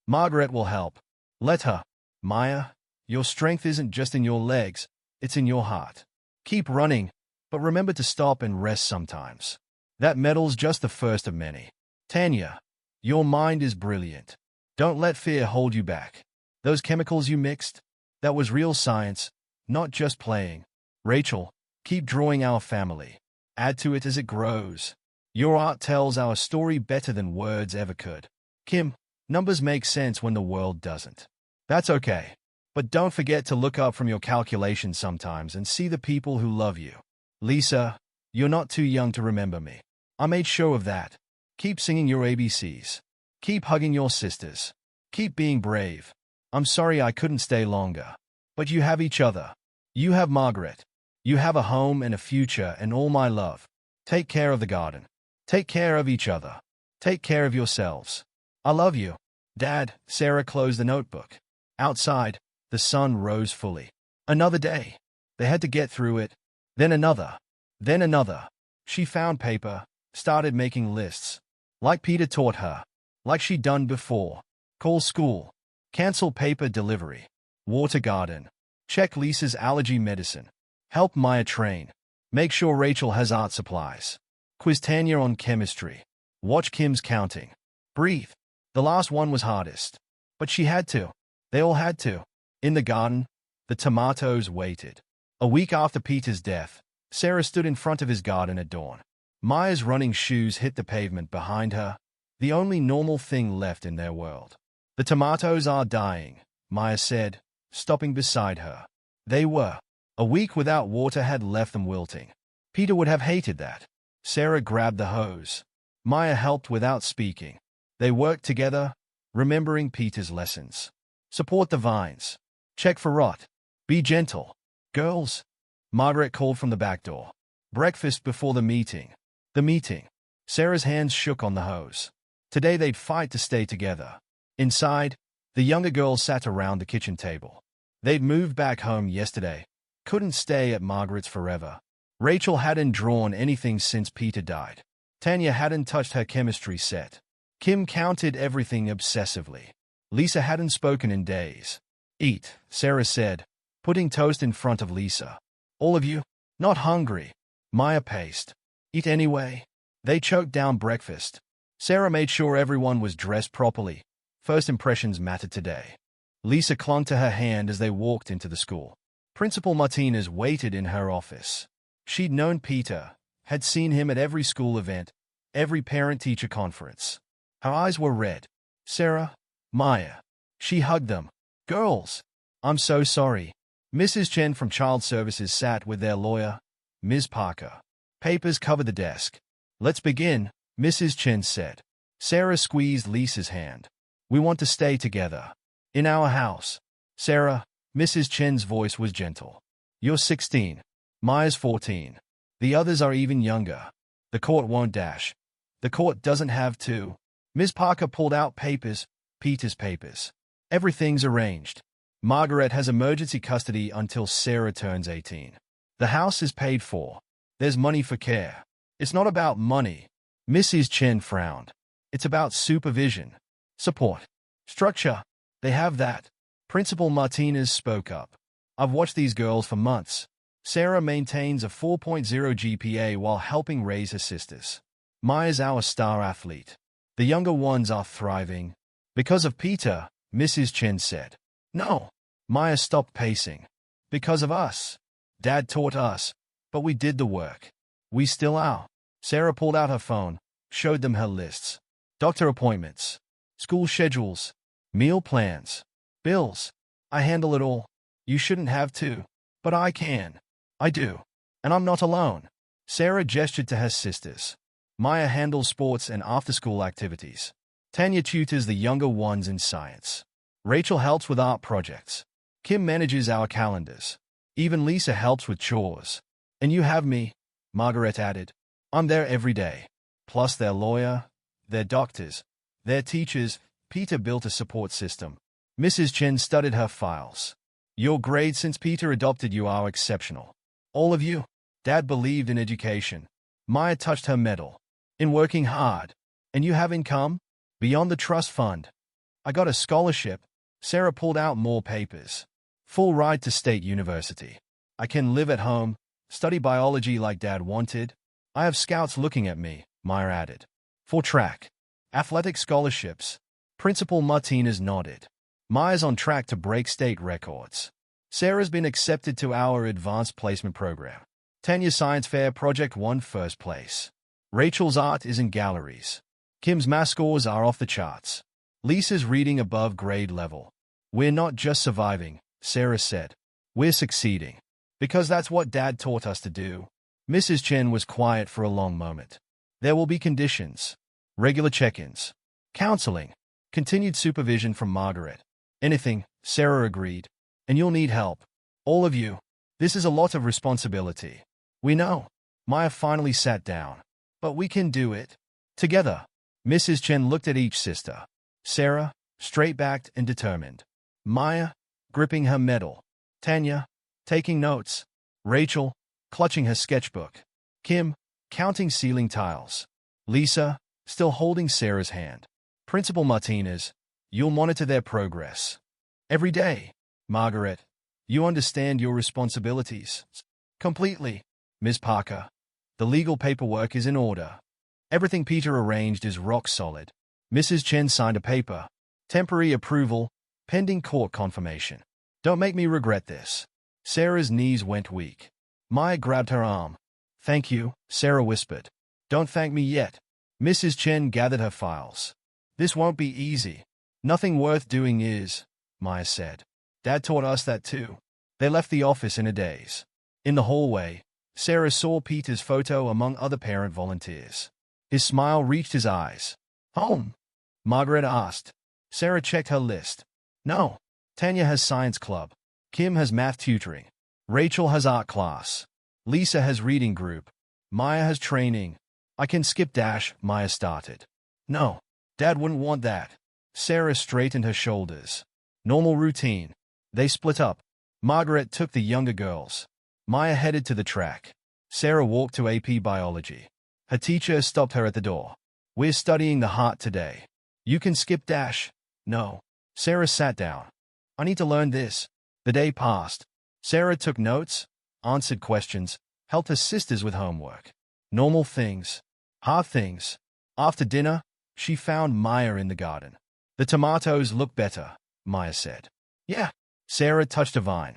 Margaret will help. Let her. Maya, your strength isn't just in your legs, it's in your heart. Keep running, but remember to stop and rest sometimes. That medal's just the first of many. Tanya, your mind is brilliant. Don't let fear hold you back. Those chemicals you mixed, that was real science, not just playing. Rachel, keep drawing our family. Add to it as it grows. Your art tells our story better than words ever could. Kim, numbers make sense when the world doesn't. That's okay. But don't forget to look up from your calculations sometimes and see the people who love you. Lisa, you're not too young to remember me. I made sure of that. Keep singing your ABCs. Keep hugging your sisters. Keep being brave. I'm sorry I couldn't stay longer. But you have each other. You have Margaret. You have a home and a future and all my love. Take care of the garden. Take care of each other. Take care of yourselves. I love you. Dad, Sarah closed the notebook. Outside, the sun rose fully. Another day. They had to get through it. Then another. Then another. She found paper, started making lists. Like Peter taught her. Like she'd done before. Call school. Cancel paper delivery. Water garden. Check Lisa's allergy medicine. Help Maya train. Make sure Rachel has art supplies. Quiz Tanya on chemistry. Watch Kim's counting. Breathe. The last one was hardest. But she had to. They all had to. In the garden, the tomatoes waited. A week after Peter's death, Sarah stood in front of his garden at dawn. Maya's running shoes hit the pavement behind her, the only normal thing left in their world. The tomatoes are dying, Maya said, stopping beside her. They were. A week without water had left them wilting. Peter would have hated that. Sarah grabbed the hose. Maya helped without speaking. They worked together, remembering Peter's lessons. Support the vines. Check for rot. Be gentle. Girls. Margaret called from the back door. Breakfast before the meeting. The meeting. Sarah's hands shook on the hose. Today they'd fight to stay together. Inside, the younger girls sat around the kitchen table. They'd moved back home yesterday. Couldn't stay at Margaret's forever. Rachel hadn't drawn anything since Peter died. Tanya hadn't touched her chemistry set. Kim counted everything obsessively. Lisa hadn't spoken in days. Eat, Sarah said, putting toast in front of Lisa. All of you? Not hungry. Maya paced. Eat anyway. They choked down breakfast. Sarah made sure everyone was dressed properly. First impressions mattered today. Lisa clung to her hand as they walked into the school. Principal Martinez waited in her office. She'd known Peter, had seen him at every school event, every parent-teacher conference. Her eyes were red. Sarah, Maya. She hugged them. Girls, I'm so sorry. Mrs. Chen from Child Services sat with their lawyer, Ms. Parker. Papers covered the desk. Let's begin, Mrs. Chen said. Sarah squeezed Lisa's hand. We want to stay together. In our house. Sarah, Mrs. Chen's voice was gentle. You're 16. Maya's 14. The others are even younger. The court won't dash. The court doesn't have to. Ms. Parker pulled out papers, Peter's papers. Everything's arranged. Margaret has emergency custody until Sarah turns 18. The house is paid for. There's money for care. It's not about money. Mrs. Chen frowned. It's about supervision. Support. Structure. They have that. Principal Martinez spoke up. I've watched these girls for months. Sarah maintains a 4.0 GPA while helping raise her sisters. Maya's our star athlete. The younger ones are thriving. Because of Peter, Mrs. Chen said. No. Maya stopped pacing. Because of us. Dad taught us, but we did the work. We still are. Sarah pulled out her phone, showed them her lists. Doctor appointments, school schedules, meal plans, bills. I handle it all. You shouldn't have to, but I can. I do. And I'm not alone. Sarah gestured to her sisters. Maya handles sports and after-school activities. Tanya tutors the younger ones in science. Rachel helps with art projects. Kim manages our calendars. Even Lisa helps with chores. And you have me, Margaret added. I'm there every day. Plus their lawyer, their doctors, their teachers. Peter built a support system. Mrs. Chen studied her files. Your grades since Peter adopted you are exceptional. All of you. Dad believed in education. Maya touched her medal. In working hard. And you have income? Beyond the trust fund. I got a scholarship. Sarah pulled out more papers. Full ride to State University. I can live at home, study biology like Dad wanted. I have scouts looking at me, Maya added. For track. Athletic scholarships. Principal Martinez nodded. Maya's on track to break state records. Sarah's been accepted to our advanced placement program. Tanya's science fair project won first place. Rachel's art is in galleries. Kim's math scores are off the charts. Lisa's reading above grade level. We're not just surviving, Sarah said. We're succeeding. Because that's what Dad taught us to do. Mrs. Chen was quiet for a long moment. There will be conditions. Regular check-ins. Counseling. Continued supervision from Margaret. Anything, Sarah agreed. And you'll need help. All of you. This is a lot of responsibility. We know. Maya finally sat down. But we can do it. Together. Mrs. Chen looked at each sister. Sarah, straight-backed and determined. Maya, gripping her medal. Tanya, taking notes. Rachel, clutching her sketchbook. Kim, counting ceiling tiles. Lisa, still holding Sarah's hand. Principal Martinez, you'll monitor their progress. Every day. Margaret, you understand your responsibilities. Completely. Ms. Parker, the legal paperwork is in order. Everything Peter arranged is rock solid. Mrs. Chen signed a paper. Temporary approval, pending court confirmation. Don't make me regret this. Sarah's knees went weak. Maya grabbed her arm. Thank you, Sarah whispered. Don't thank me yet. Mrs. Chen gathered her files. This won't be easy. Nothing worth doing is, Maya said. Dad taught us that too. They left the office in a daze. In the hallway, Sarah saw Peter's photo among other parent volunteers. His smile reached his eyes. Home? Margaret asked. Sarah checked her list. No. Tanya has science club. Kim has math tutoring. Rachel has art class. Lisa has reading group. Maya has training. I can skip dash, Maya started. No. Dad wouldn't want that. Sarah straightened her shoulders. Normal routine. They split up. Margaret took the younger girls. Maya headed to the track. Sarah walked to AP Biology. Her teacher stopped her at the door. We're studying the heart today. You can skip dash. No. Sarah sat down. I need to learn this. The day passed. Sarah took notes, answered questions, helped her sisters with homework. Normal things. Hard things. After dinner, she found Maya in the garden. The tomatoes look better, Maya said. Yeah. Sarah touched a vine.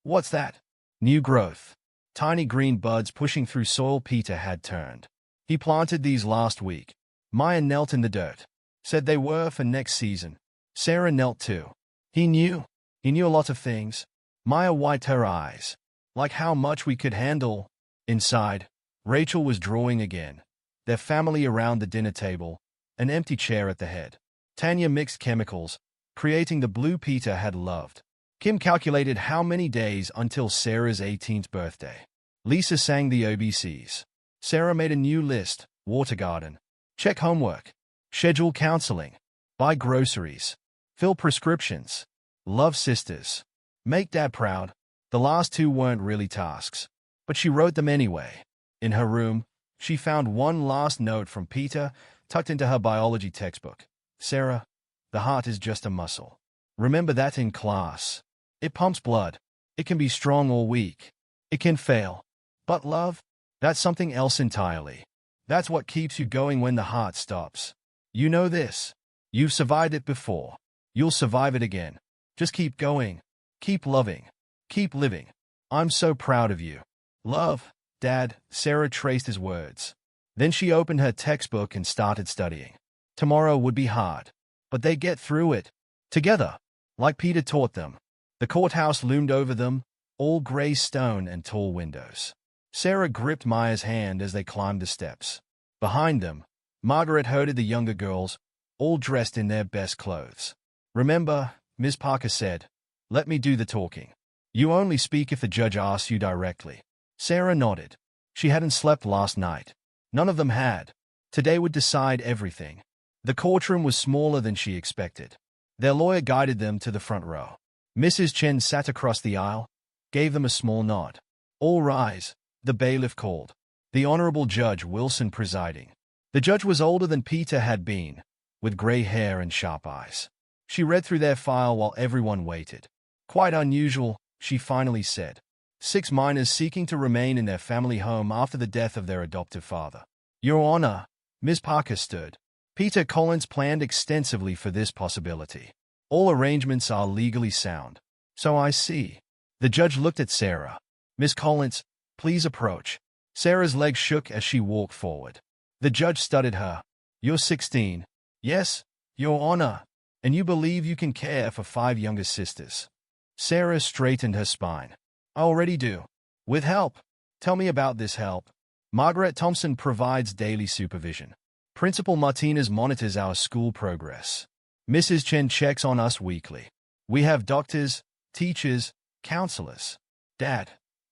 What's that? New growth. Tiny green buds pushing through soil Peter had turned. He planted these last week. Maya knelt in the dirt. Said they were for next season. Sarah knelt too. He knew. He knew a lot of things. Maya wiped her eyes. Like how much we could handle. Inside, Rachel was drawing again. Their family around the dinner table, an empty chair at the head. Tanya mixed chemicals, creating the blue Peter had loved. Kim calculated how many days until Sarah's 18th birthday. Lisa sang the OBCs. Sarah made a new list: water garden, check homework, schedule counseling, buy groceries, fill prescriptions, love sisters, make dad proud. The last two weren't really tasks, but she wrote them anyway. In her room, she found one last note from Peter tucked into her biology textbook. Sarah, the heart is just a muscle. Remember that in class. It pumps blood. It can be strong or weak. It can fail. But love? That's something else entirely. That's what keeps you going when the heart stops. You know this. You've survived it before. You'll survive it again. Just keep going. Keep loving. Keep living. I'm so proud of you. Love, Dad. Sarah traced his words. Then she opened her textbook and started studying. Tomorrow would be hard, but they'd get through it. Together, like Peter taught them. The courthouse loomed over them, all gray stone and tall windows. Sarah gripped Maya's hand as they climbed the steps. Behind them, Margaret herded the younger girls, all dressed in their best clothes. Remember, Miss Parker said, let me do the talking. You only speak if the judge asks you directly. Sarah nodded. She hadn't slept last night. None of them had. Today would decide everything. The courtroom was smaller than she expected. Their lawyer guided them to the front row. Mrs. Chen sat across the aisle, gave them a small nod. All rise, the bailiff called. The Honorable Judge Wilson presiding. The judge was older than Peter had been, with gray hair and sharp eyes. She read through their file while everyone waited. Quite unusual, she finally said. 6 minors seeking to remain in their family home after the death of their adoptive father. Your Honor, Ms. Parker stood. Peter Collins planned extensively for this possibility. All arrangements are legally sound. So I see. The judge looked at Sarah. Miss Collins, please approach. Sarah's legs shook as she walked forward. The judge studied her. You're 16. Yes, Your Honor. And you believe you can care for 5 younger sisters. Sarah straightened her spine. I already do. With help. Tell me about this help. Margaret Thompson provides daily supervision. Principal Martinez monitors our school progress. Mrs. Chen checks on us weekly. We have doctors, teachers, counselors. Dad,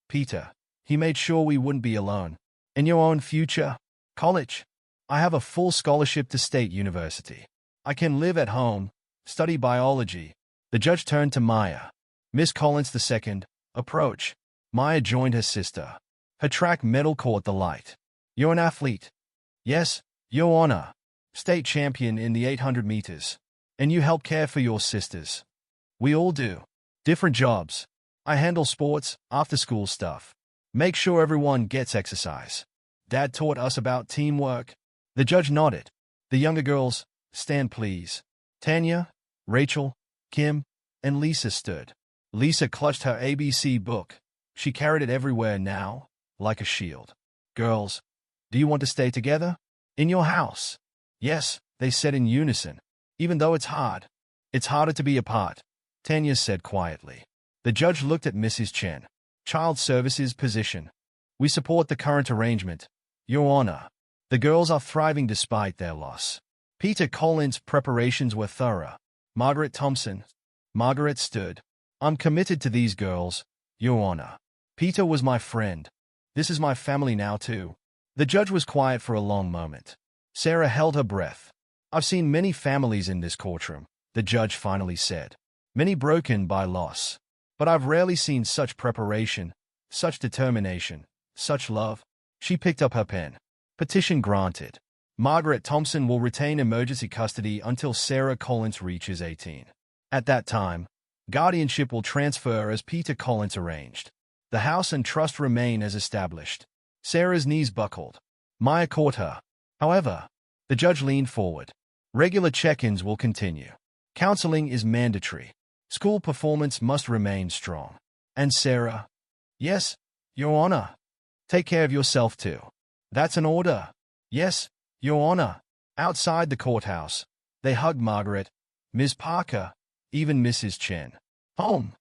Peter, he made sure we wouldn't be alone. In your own future, college. I have a full scholarship to State University. I can live at home, study biology. The judge turned to Maya. Miss Collins II, approach. Maya joined her sister. Her track medal caught the light. You're an athlete. Yes, Your Honor. State champion in the 800 meters. And you help care for your sisters. We all do. Different jobs. I handle sports, after-school stuff. Make sure everyone gets exercise. Dad taught us about teamwork. The judge nodded. The younger girls, stand please. Tanya, Rachel, Kim, and Lisa stood. Lisa clutched her ABC book. She carried it everywhere now, like a shield. Girls, do you want to stay together? In your house? Yes, they said in unison. Even though it's hard. It's harder to be apart, Tanya said quietly. The judge looked at Mrs. Chen. Child Services position. We support the current arrangement, Your Honor. The girls are thriving despite their loss. Peter Collins' preparations were thorough. Margaret Thompson. Margaret stood. I'm committed to these girls, Your Honor. Peter was my friend. This is my family now too. The judge was quiet for a long moment. Sarah held her breath. I've seen many families in this courtroom, the judge finally said. Many broken by loss. But I've rarely seen such preparation, such determination, such love. She picked up her pen. Petition granted. Margaret Thompson will retain emergency custody until Sarah Collins reaches 18. At that time, guardianship will transfer as Peter Collins arranged. The house and trust remain as established. Sarah's knees buckled. Maya caught her. However, the judge leaned forward. Regular check-ins will continue. Counseling is mandatory. School performance must remain strong. And Sarah, yes, Your Honor. Take care of yourself too. That's an order. Yes, Your Honor. Outside the courthouse, they hugged Margaret, Ms. Parker, even Mrs. Chen. Home?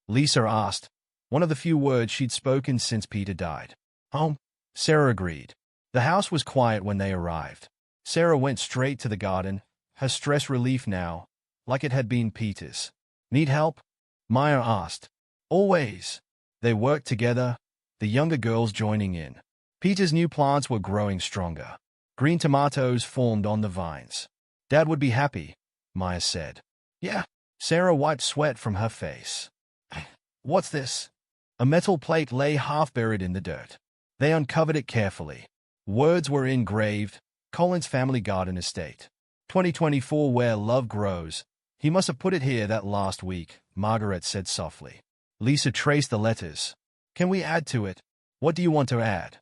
Lisa asked, one of the few words she'd spoken since Peter died. Home? Sarah agreed. The house was quiet when they arrived. Sarah went straight to the garden, her stress relief now, like it had been Peter's. Need help? Maya asked. Always. They worked together, the younger girls joining in. Peter's new plants were growing stronger. Green tomatoes formed on the vines. Dad would be happy, Maya said. Yeah. Sarah wiped sweat from her face. What's this? A metal plate lay half buried in the dirt. They uncovered it carefully. Words were engraved, Collins Family Garden Estate. 2024 where love grows. He must have put it here that last week, Margaret said softly. Lisa traced the letters. Can we add to it? What do you want to add?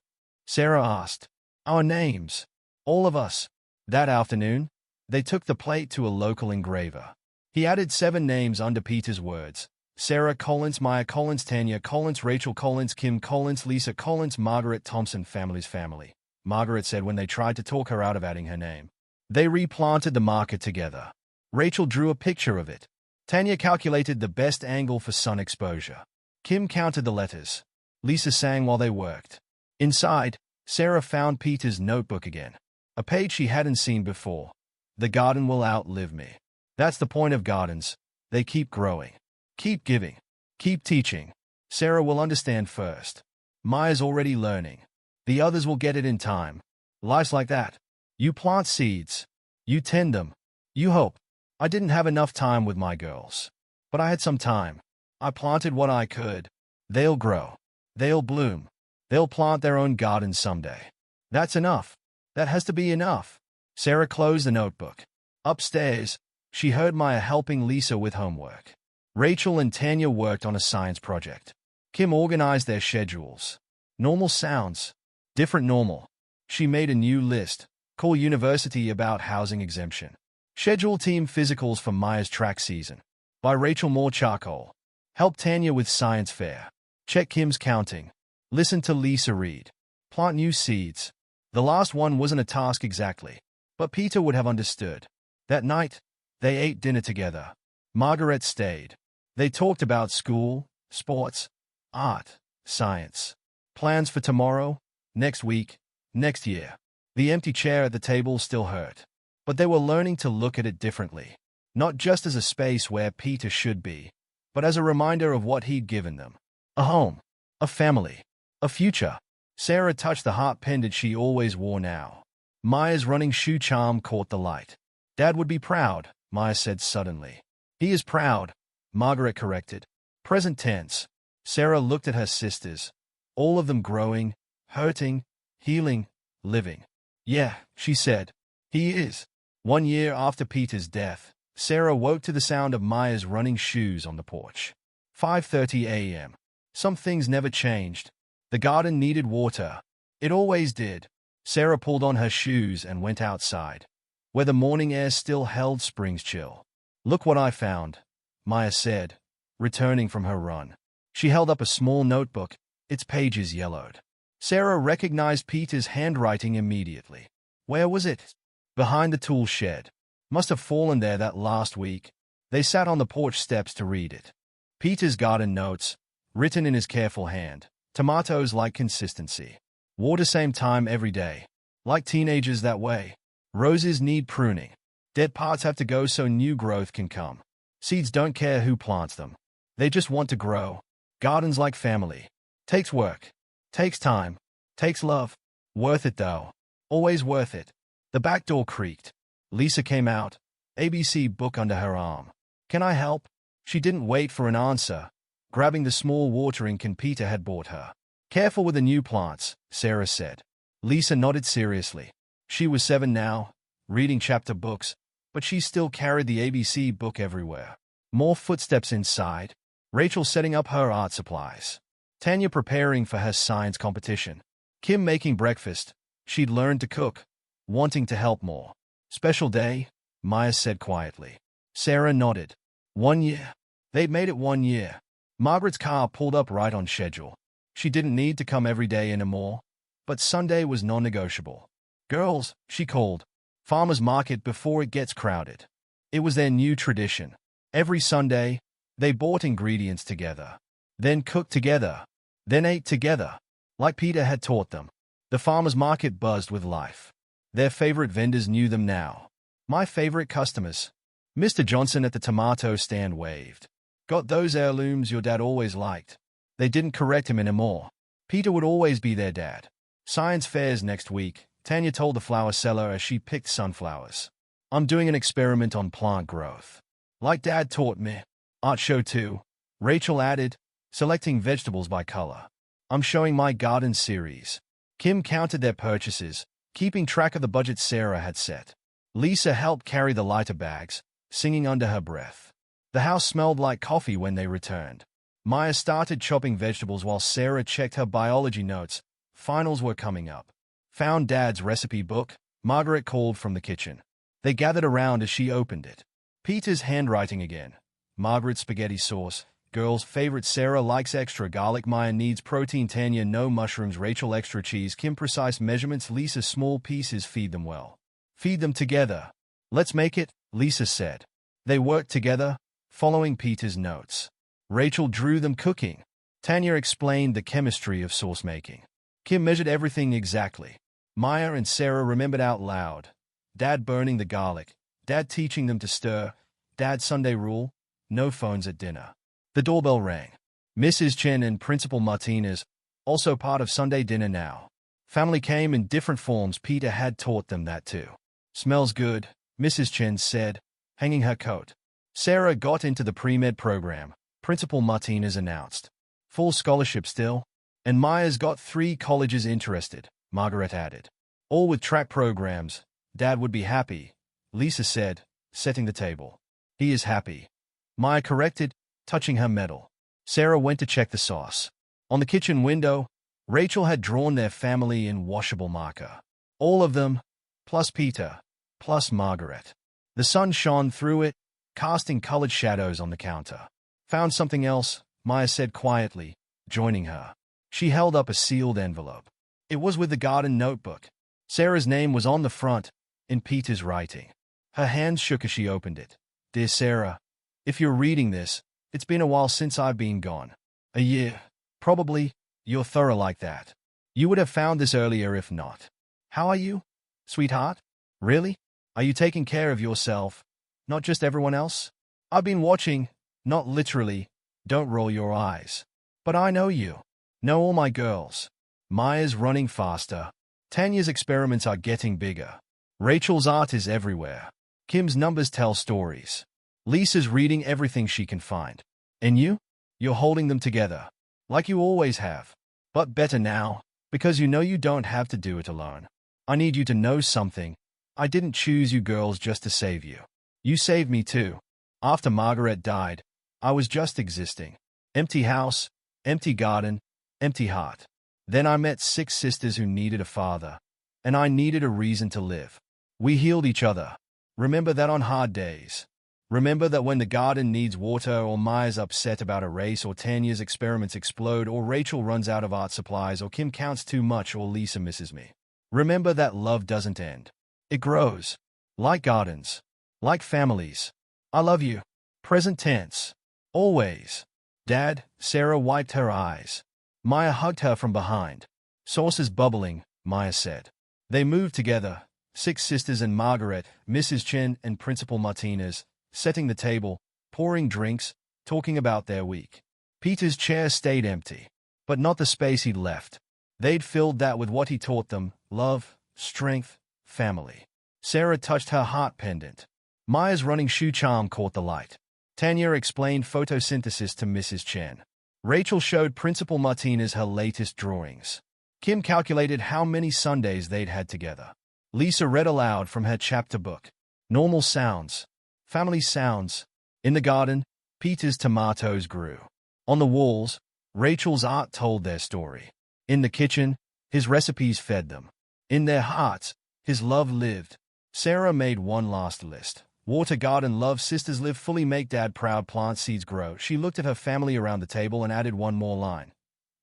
Sarah asked. Our names. All of us. That afternoon, they took the plate to a local engraver. He added 7 names under Peter's words. Sarah Collins, Maya Collins, Tanya Collins, Rachel Collins, Kim Collins, Lisa Collins, Margaret Thompson family's family, Margaret said when they tried to talk her out of adding her name. They replanted the marker together. Rachel drew a picture of it. Tanya calculated the best angle for sun exposure. Kim counted the letters. Lisa sang while they worked. Inside, Sarah found Peter's notebook again. A page she hadn't seen before. The garden will outlive me. That's the point of gardens. They keep growing. Keep giving. Keep teaching. Sarah will understand first. Maya's already learning. The others will get it in time. Life's like that. You plant seeds. You tend them. You hope. I didn't have enough time with my girls. But I had some time. I planted what I could. They'll grow. They'll bloom. They'll plant their own garden someday. That's enough. That has to be enough. Sarah closed the notebook. Upstairs, she heard Maya helping Lisa with homework. Rachel and Tanya worked on a science project. Kim organized their schedules. Normal sounds. Different normal. She made a new list. Call university about housing exemption. Schedule team physicals for Maya's track season. Buy Rachel more charcoal. Help Tanya with science fair. Check Kim's counting. Listen to Lisa read. Plant new seeds. The last one wasn't a task exactly, but Peter would have understood. That night, they ate dinner together. Margaret stayed. They talked about school, sports, art, science, plans for tomorrow, next week, next year. The empty chair at the table still hurt, but they were learning to look at it differently, not just as a space where Peter should be, but as a reminder of what he'd given them. A home, a family, a future. Sarah touched the heart pendant she always wore now. Maya's running shoe charm caught the light. Dad would be proud, Maya said suddenly. He is proud, Margaret corrected. Present tense. Sarah looked at her sisters, all of them growing, hurting, healing, living. Yeah, she said. He is. 1 year after Peter's death, Sarah woke to the sound of Maya's running shoes on the porch. 5:30 a.m. Some things never changed. The garden needed water. It always did. Sarah pulled on her shoes and went outside, where the morning air still held spring's chill. Look what I found, Maya said, returning from her run. She held up a small notebook, its pages yellowed. Sarah recognized Peter's handwriting immediately. Where was it? Behind the tool shed. Must have fallen there that last week. They sat on the porch steps to read it. Peter's garden notes, written in his careful hand. Tomatoes like consistency. Water same time every day. Like teenagers that way. Roses need pruning. Dead parts have to go so new growth can come. Seeds don't care who plants them. They just want to grow. Gardens like family. Takes work. Takes time. Takes love. Worth it though. Always worth it. The back door creaked. Lisa came out, ABC book under her arm. Can I help? She didn't wait for an answer, grabbing the small watering can Peter had bought her. Careful with the new plants, Sarah said. Lisa nodded seriously. She was 7 now, reading chapter books, but she still carried the ABC book everywhere. More footsteps inside. Rachel setting up her art supplies. Tanya preparing for her science competition. Kim making breakfast. She'd learned to cook, wanting to help more. Special day, Maya said quietly. Sarah nodded. 1 year. They'd made it 1 year. Margaret's car pulled up right on schedule. She didn't need to come every day anymore, but Sunday was non-negotiable. "Girls," she called, "farmer's market before it gets crowded." It was their new tradition. Every Sunday, they bought ingredients together, then cooked together, then ate together, like Peter had taught them. The farmer's market buzzed with life. Their favorite vendors knew them now. "My favorite customers." Mr. Johnson at the tomato stand waved. "Got those heirlooms your dad always liked." They didn't correct him anymore. Peter would always be their dad. "Science fairs next week," Tanya told the flower seller as she picked sunflowers. "I'm doing an experiment on plant growth. Like Dad taught me." "Art show too," Rachel added, selecting vegetables by color. "I'm showing my garden series." Kim counted their purchases, keeping track of the budget Sarah had set. Lisa helped carry the lighter bags, singing under her breath. The house smelled like coffee when they returned. Maya started chopping vegetables while Sarah checked her biology notes. Finals were coming up. "Found Dad's recipe book," Margaret called from the kitchen. They gathered around as she opened it. Peter's handwriting again. Margaret spaghetti sauce. Girls' favorite. Sarah likes extra garlic. Maya needs protein. Tanya no mushrooms. Rachel extra cheese. Kim precise measurements. Lisa small pieces. Feed them well. Feed them together. "Let's make it," Lisa said. They worked together, following Peter's notes. Rachel drew them cooking. Tanya explained the chemistry of sauce making. Kim measured everything exactly. Maya and Sarah remembered out loud. Dad burning the garlic. Dad teaching them to stir. Dad's Sunday rule: no phones at dinner. The doorbell rang. Mrs. Chen and Principal Martinez, also part of Sunday dinner now. Family came in different forms. Peter had taught them that too. "Smells good," Mrs. Chen said, hanging her coat. Sarah got into the pre-med program, Principal Martinez announced. "Full scholarship still." "And Maya's got 3 colleges interested," Margaret added. "All with track programs. Dad would be happy," Lisa said, setting the table. "He is happy," Maya corrected, touching her medal. Sarah went to check the sauce. On the kitchen window, Rachel had drawn their family in washable marker. All of them, plus Peter, plus Margaret. The sun shone through it, casting colored shadows on the counter. "Found something else," Maya said quietly, joining her. She held up a sealed envelope. It was with the garden notebook. Sarah's name was on the front, in Peter's writing. Her hands shook as she opened it. "Dear Sarah, if you're reading this, it's been a while since I've been gone. A year. Probably. You're thorough like that. You would have found this earlier if not. How are you, sweetheart? Really? Are you taking care of yourself, not just everyone else? I've been watching, not literally, don't roll your eyes. But I know you. Know all my girls." Maya's running faster. Tanya's experiments are getting bigger. Rachel's art is everywhere. Kim's numbers tell stories. Lisa's reading everything she can find. And you? You're holding them together. Like you always have. But better now, because you know you don't have to do it alone. I need you to know something. I didn't choose you girls just to save you. You saved me too. After Margaret died, I was just existing. Empty house, empty garden, empty heart. Then I met 6 sisters who needed a father, and I needed a reason to live. We healed each other. Remember that on hard days. Remember that when the garden needs water, or Maya's upset about a race, or Tanya's experiments explode, or Rachel runs out of art supplies, or Kim counts too much, or Lisa misses me. Remember that love doesn't end. It grows. Like gardens. Like families. I love you. Present tense. Always. Dad, Sarah wiped her eyes. Maya hugged her from behind. "Sauce is bubbling," Maya said. They moved together, 6 sisters and Margaret, Mrs. Chen and Principal Martinez, setting the table, pouring drinks, talking about their week. Peter's chair stayed empty, but not the space he'd left. They'd filled that with what he taught them: love, strength, family. Sarah touched her heart pendant. Maya's running shoe charm caught the light. Tanya explained photosynthesis to Mrs. Chen. Rachel showed Principal Martinez her latest drawings. Kim calculated how many Sundays they'd had together. Lisa read aloud from her chapter book. Normal sounds. Family sounds. In the garden, Peter's tomatoes grew. On the walls, Rachel's art told their story. In the kitchen, his recipes fed them. In their hearts, his love lived. Sarah made one last list. Water garden love sisters live fully make dad proud plant seeds grow. She looked at her family around the table and added one more line.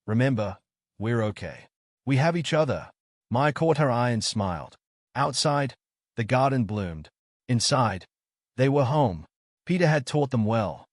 Remember, we're okay. We have each other. Maya caught her eye and smiled. Outside, the garden bloomed. Inside, they were home. Peter had taught them well.